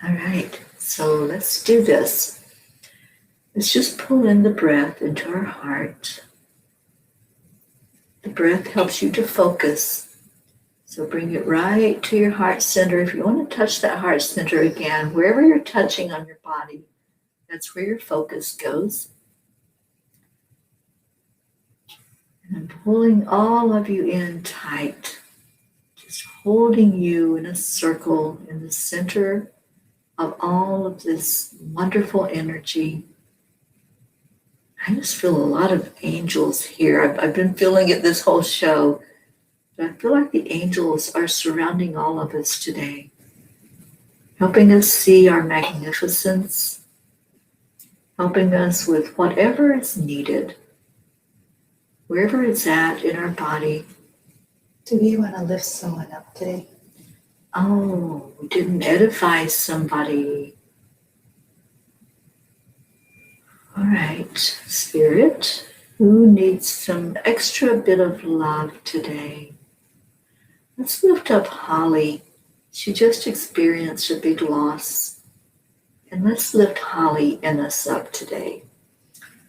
All right, so let's do this. Let's just pull in the breath into our heart. The breath helps you to focus. So bring it right to your heart center. If you want to touch that heart center again, wherever you're touching on your body, that's where your focus goes. And I'm pulling all of you in tight, just holding you in a circle in the center of all of this wonderful energy. I just feel a lot of angels here. I've been feeling it this whole show. But I feel like the angels are surrounding all of us today, helping us see our magnificence, helping us with whatever is needed, wherever it's at in our body. Do you want to lift someone up today? Oh, we didn't edify somebody. All right, Spirit, who needs some extra bit of love today? Let's lift up Holly. She just experienced a big loss. And let's lift Holly in us up today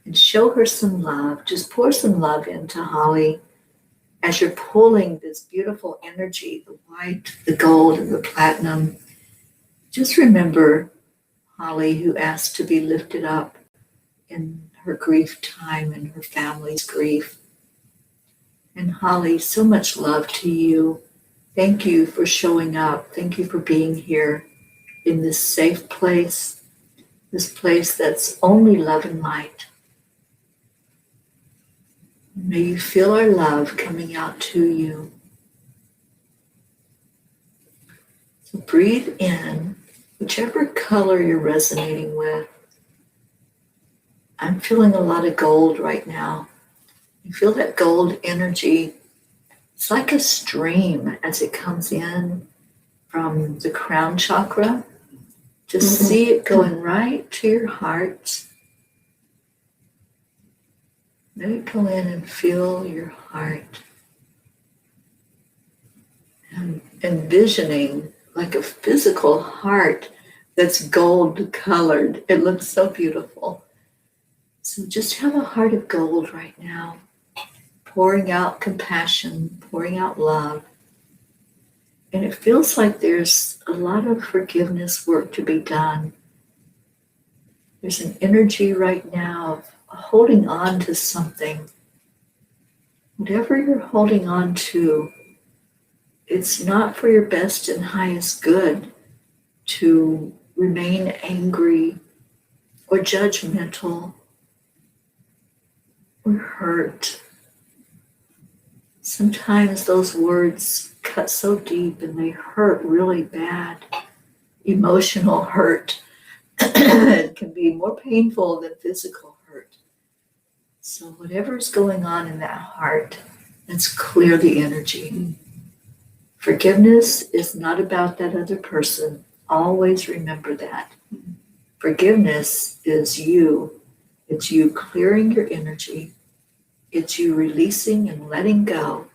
and show her some love. Just pour some love into Holly as you're pulling this beautiful energy, the white, the gold, and the platinum. Just remember Holly, who asked to be lifted up in her grief time and her family's grief. And Holly, so much love to you. Thank you for showing up. Thank you for being here in this safe place, this place that's only love and light. May you feel our love coming out to you. So breathe in whichever color you're resonating with. I'm feeling a lot of gold right now. You feel that gold energy. It's like a stream as it comes in from the crown chakra. Just see it going right to your heart. Let it go in and feel your heart. And envisioning like a physical heart that's gold colored. It looks so beautiful. So just have a heart of gold right now. Pouring out compassion, pouring out love. And it feels like there's a lot of forgiveness work to be done. There's an energy right now of holding on to something. Whatever you're holding on to, it's not for your best and highest good to remain angry or judgmental or hurt. Sometimes those words cut so deep and they hurt really bad. Emotional hurt it can be more painful than physical hurt. So whatever's going on in that heart, let's clear the energy. Forgiveness is not about that other person. Always remember that. Forgiveness is you. It's you clearing your energy. It's you releasing and letting go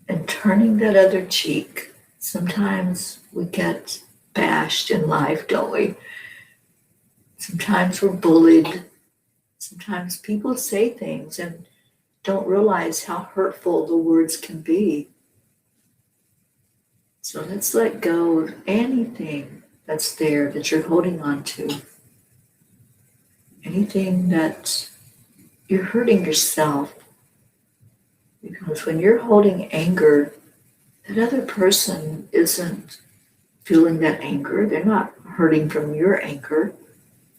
and turning that other cheek. Sometimes we get bashed in life, don't we? Sometimes we're bullied. Sometimes people say things and don't realize how hurtful the words can be. So let's let go of anything that's there that you're holding on to. Anything that you're hurting yourself. Because when you're holding anger, that other person isn't feeling that anger. They're not hurting from your anger.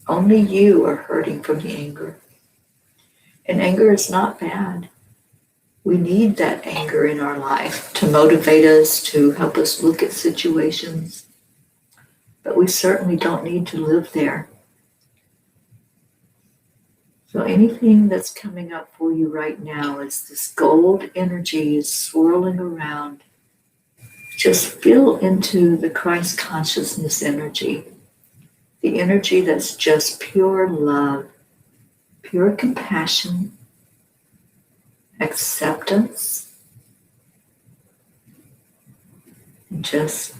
Only you are hurting from the anger. And anger is not bad. We need that anger in our life to motivate us, to help us look at situations. But we certainly don't need to live there. So anything that's coming up for you right now is this gold energy is swirling around. Just feel into the Christ consciousness energy, the energy that's just pure love, pure compassion, acceptance. And just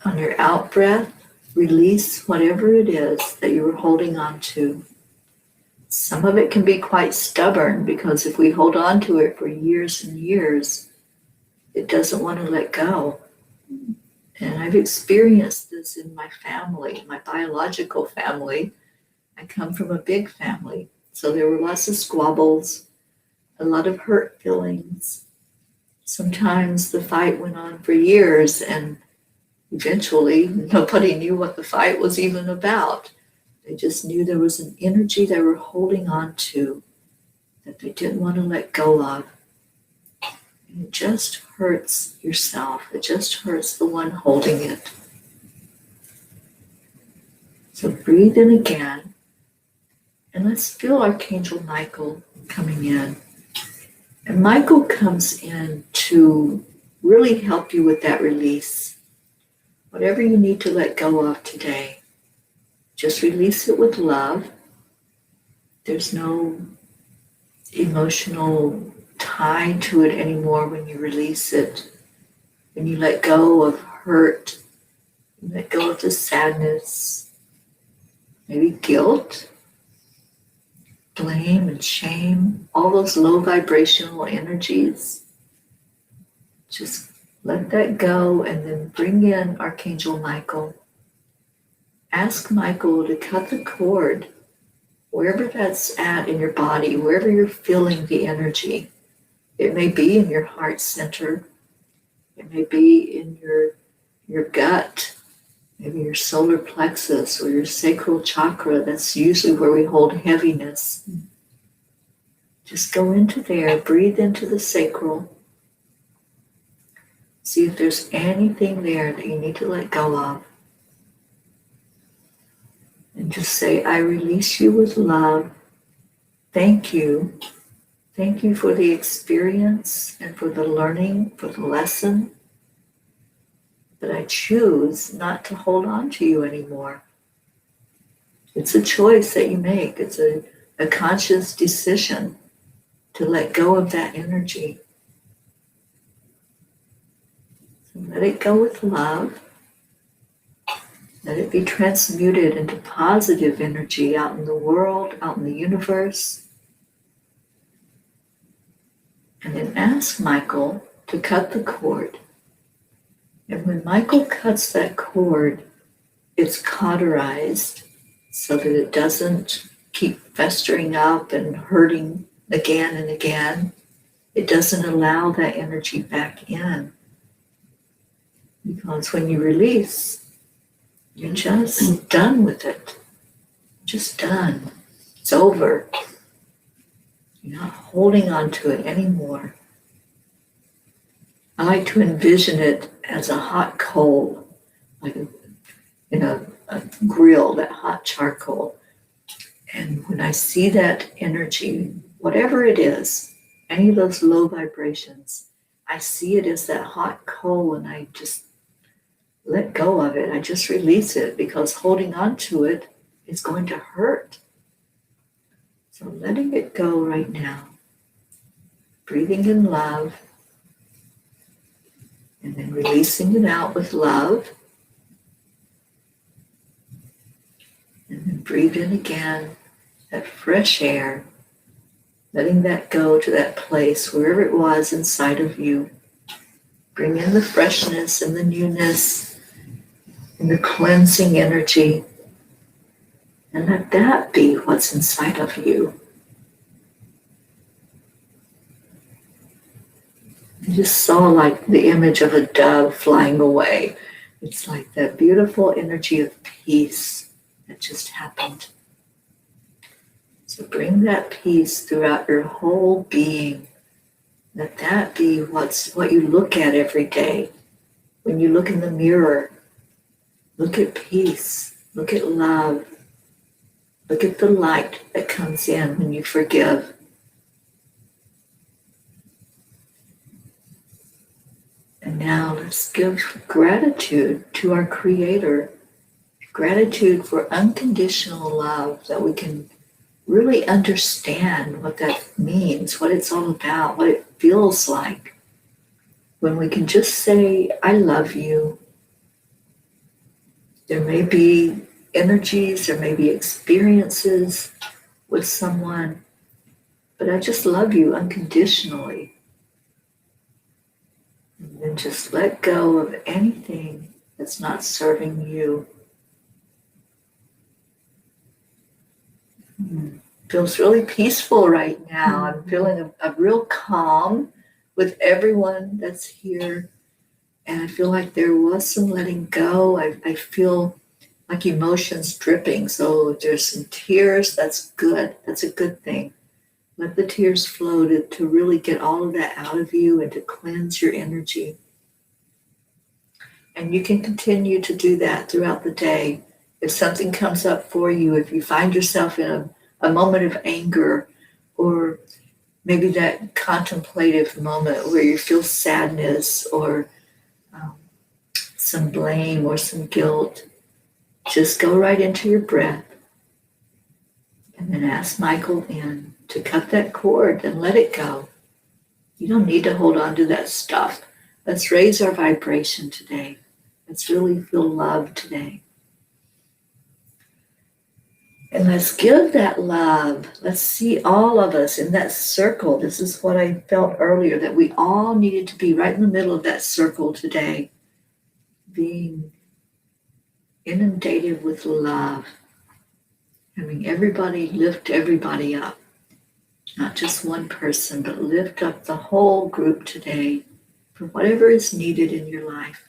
on your out breath, release whatever it is that you were holding on to. Some of it can be quite stubborn because if we hold on to it for years and years, it doesn't want to let go. And I've experienced this in my family, my biological family. I come from a big family, so there were lots of squabbles, a lot of hurt feelings. Sometimes the fight went on for years, and eventually nobody knew what the fight was even about. They just knew there was an energy they were holding on to that they didn't want to let go of. And it just hurts yourself. It just hurts the one holding it. So breathe in again. And let's feel Archangel Michael coming in. And Michael comes in to really help you with that release. Whatever you need to let go of today, just release it with love. There's no emotional tie to it anymore when you release it. When you let go of hurt, you let go of the sadness, maybe guilt, blame and shame, all those low vibrational energies. Just let that go and then bring in Archangel Michael. Ask Michael to cut the cord wherever that's at in your body, wherever you're feeling the energy. It may be in your heart center. It may be in your gut, maybe your solar plexus or your sacral chakra. That's usually where we hold heaviness. Just go into there, breathe into the sacral. See if there's anything there that you need to let go of. And just say, I release you with love. Thank you. Thank you for the experience and for the learning, for the lesson. But I choose not to hold on to you anymore. It's a choice that you make. It's a conscious decision to let go of that energy. So let it go with love. Let it be transmuted into positive energy out in the world, out in the universe. And then ask Michael to cut the cord. And when Michael cuts that cord, it's cauterized so that it doesn't keep festering up and hurting again and again. It doesn't allow that energy back in. Because when you release, you're just done with it. Just done. It's over. You're not holding on to it anymore. I like to envision it as a hot coal, like in a grill, that hot charcoal. And when I see that energy, whatever it is, any of those low vibrations, I see it as that hot coal and I just let go of it. I just release it because holding on to it is going to hurt. So letting it go right now. Breathing in love. And then releasing it out with love. And then breathe in again that fresh air. letting that go to that place, wherever it was inside of you. Bring in the freshness and the newness and the cleansing energy, and let that be what's inside of you. I just saw like the image of a dove flying away. It's like that beautiful energy of peace that just happened. So bring that peace throughout your whole being. Let that be what you look at every day. When you look in the mirror, look at peace, look at love, look at the light that comes in when you forgive. And now let's give gratitude to our Creator. Gratitude for unconditional love, that we can really understand what that means, what it's all about, what it feels like. When we can just say, I love you. There may be energies, there may be experiences with someone, but I just love you unconditionally. And then just let go of anything that's not serving you. Feels really peaceful right now. I'm feeling a real calm with everyone that's here. And I feel like there was some letting go. I feel like emotions dripping. So if there's some tears, that's good. That's a good thing. Let the tears flow to really get all of that out of you and to cleanse your energy. And you can continue to do that throughout the day. If something comes up for you, if you find yourself in a moment of anger, or maybe that contemplative moment where you feel sadness or some blame or some guilt, just go right into your breath and then ask Michael in to cut that cord and let it go. You don't need to hold on to that stuff. Let's raise our vibration today. Let's really feel love today. And let's give that love. Let's see all of us in that circle. This is what I felt earlier, that we all needed to be right in the middle of that circle today, being inundated with love, having everybody lift everybody up, not just one person, but lift up the whole group today for whatever is needed in your life,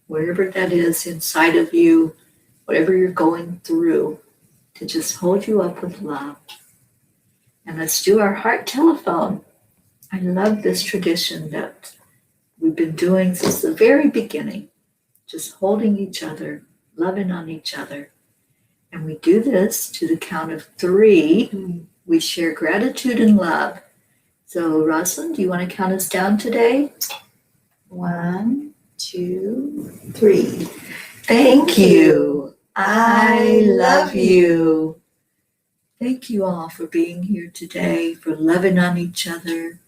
wherever that is inside of you, whatever you're going through, to just hold you up with love. And let's do our heart telephone. I love this tradition that we've been doing since the very beginning, just holding each other, loving on each other. And we do this to the count of 3. We share gratitude and love. So Rosalind, do you want to count us down today? 1, 2, 3. Thank you. I love you. Thank you all for being here today, for loving on each other,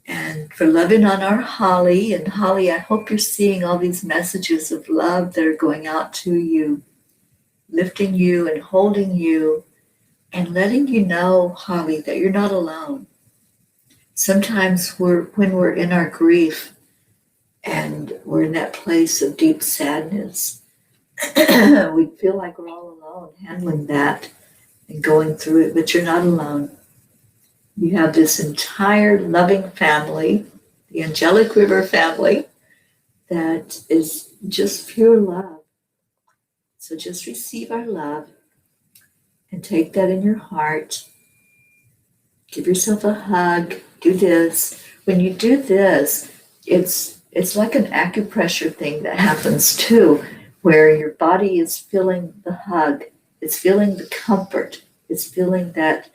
and for loving on our Holly. And Holly, I hope you're seeing all these messages of love that are going out to you, lifting you and holding you, and letting you know, Holly, that you're not alone. Sometimes when we're in our grief and we're in that place of deep sadness, we feel like we're all alone handling that and going through it, but you're not alone. You have this entire loving family, the Angelic River Family, that is just pure love. So just receive our love and take that in your heart. Give yourself a hug. Do this. When you do this, it's like an acupressure thing that happens too, where your body is feeling the hug. It's feeling the comfort. It's feeling that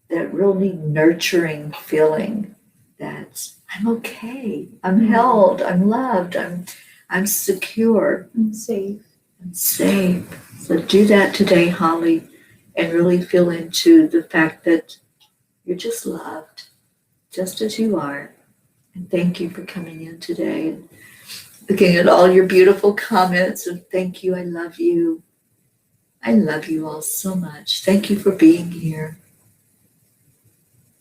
really nurturing feeling that I'm okay, I'm held, I'm loved, I'm secure. I'm safe. I'm safe. So do that today, Holly, and really feel into the fact that you're just loved, just as you are. And thank you for coming in today and looking at all your beautiful comments of thank you, I love you. I love you all so much. Thank you for being here.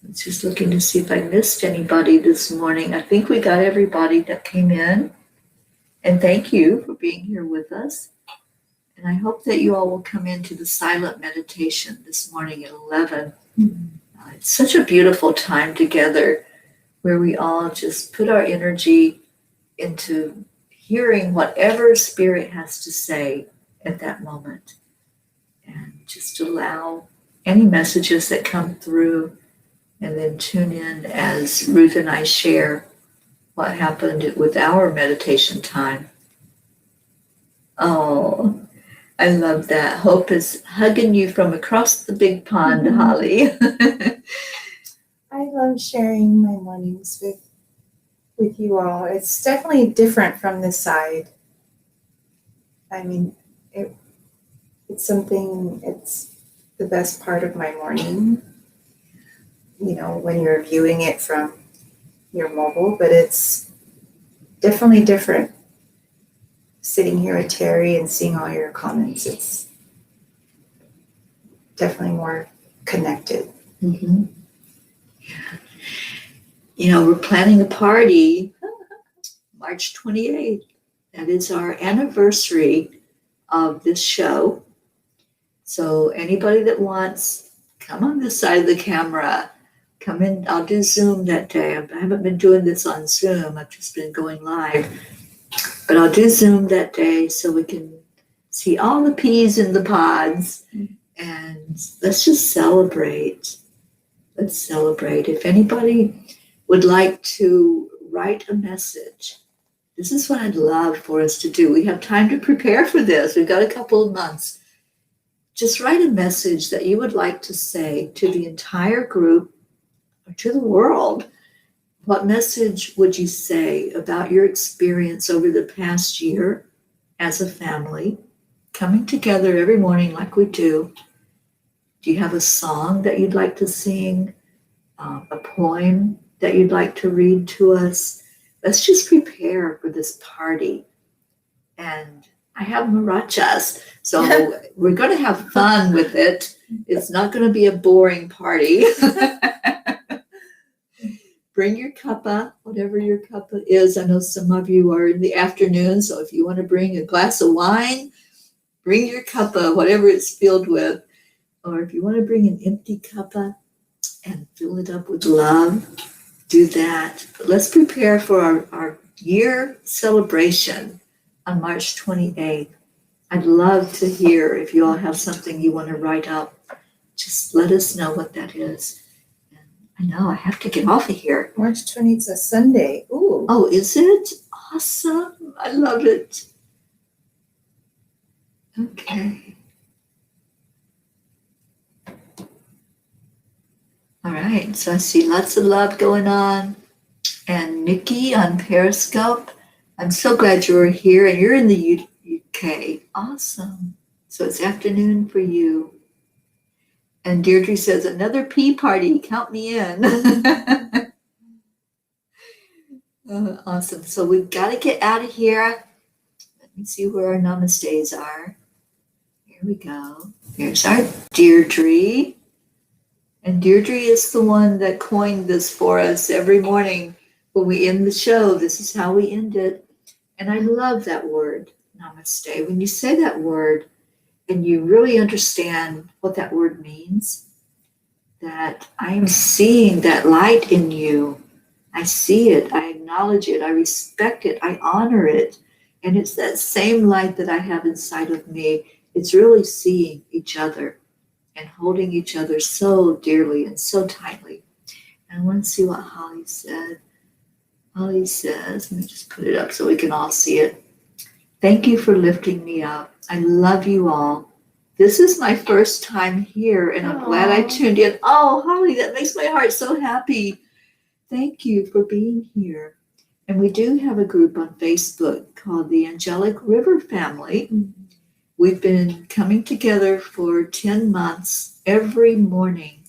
was just looking to see if I missed anybody this morning. I think we got everybody that came in. And thank you for being here with us. And I hope that you all will come into the silent meditation this morning at 11. It's such a beautiful time together where we all just put our energy into hearing whatever Spirit has to say at that moment. And just allow any messages that come through, and then tune in as Ruth and I share what happened with our meditation time. Oh, I love that. Hope is hugging you from across the big pond, Holly. I love sharing my mornings with you all. It's definitely different from this side. I mean, it's the best part of my morning, when you're viewing it from your mobile, but it's definitely different sitting here with Teri and seeing all your comments. It's definitely more connected. Mm-hmm. Yeah. We're planning a party March 28th. That is our anniversary of this show. So anybody that wants, come on this side of the camera. Come in. I'll do Zoom that day. I haven't been doing this on Zoom. I've just been going live. But I'll do Zoom that day so we can see all the peas in the pods. And let's just celebrate. Let's celebrate. If anybody would like to write a message, this is what I'd love for us to do. We have time to prepare for this. We've got a couple of months. Just write a message that you would like to say to the entire group or to the world. What message would you say about your experience over the past year as a family, coming together every morning like we do? Do you have a song that you'd like to sing? A poem that you'd like to read to us? Let's just prepare for this party. And I have marachas, so we're going to have fun with it. It's not going to be a boring party. Bring your cuppa, whatever your cuppa is. I know some of you are in the afternoon, so if you want to bring a glass of wine, bring your cuppa, whatever it's filled with. Or if you want to bring an empty cuppa and fill it up with love, do that. But let's prepare for our year celebration on March 28th. I'd love to hear if you all have something you want to write up. Just let us know what that is. I know, I have to get off of here. March 20th is a Sunday. Ooh. Oh, is it? Awesome. I love it. Okay. All right, so I see lots of love going on. And Nikki on Periscope, I'm so glad you're here, and you're in the UK. Awesome. So it's afternoon for you. And Deirdre says, another pea party, count me in. Awesome. So we've got to get out of here. Let me see where our namastes are. Here we go. There's our Deirdre. And Deirdre is the one that coined this for us every morning when we end the show. This is how we end it. And I love that word, namaste. When you say that word and you really understand what that word means, that I am seeing that light in you. I see it. I acknowledge it. I respect it. I honor it. And it's that same light that I have inside of me. It's really seeing each other and holding each other so dearly and so tightly. And I want to see what Holly said. Holly says, let me just put it up so we can all see it. Thank you for lifting me up. I love you all. This is my first time here, and I'm glad I tuned in. Oh, Holly, that makes my heart so happy. Thank you for being here. And we do have a group on Facebook called the Angelic River Family. Mm-hmm. We've been coming together for 10 months. Every morning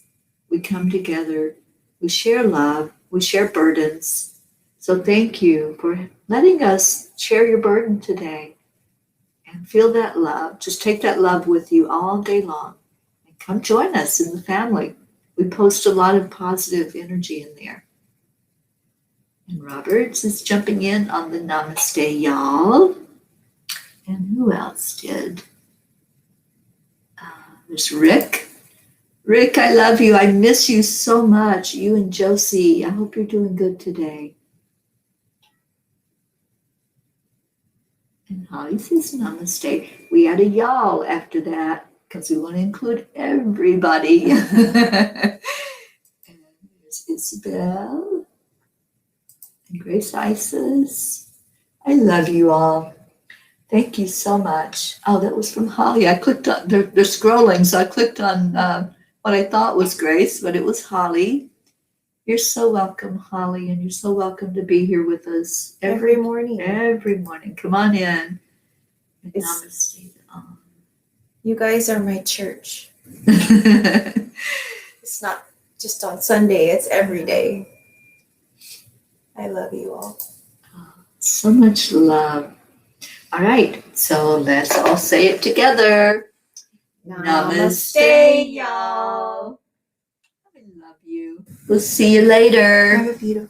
we come together. We share love. We share burdens. So thank you for letting us share your burden today and feel that love. Just take that love with you all day long and come join us in the family. We post a lot of positive energy in there. And Roberts is jumping in on the namaste, y'all. And who else did? There's Rick. Rick, I love you. I miss you so much. You and Josie. I hope you're doing good today. And Holly says namaste. We add a y'all after that because we want to include everybody. And there's Isabel and Grace Isis. I love you all. Thank you so much. Oh, that was from Holly. I clicked on, they're scrolling, so I clicked on what I thought was Grace, but it was Holly. You're so welcome, Holly, and you're so welcome to be here with us Every morning. Every morning. Come on in. Namaste. You guys are my church. It's not just on Sunday, it's every day. I love you all. So much love. All right, so let's all say it together. Namaste, y'all. I love you. We'll see you later. Have a beautiful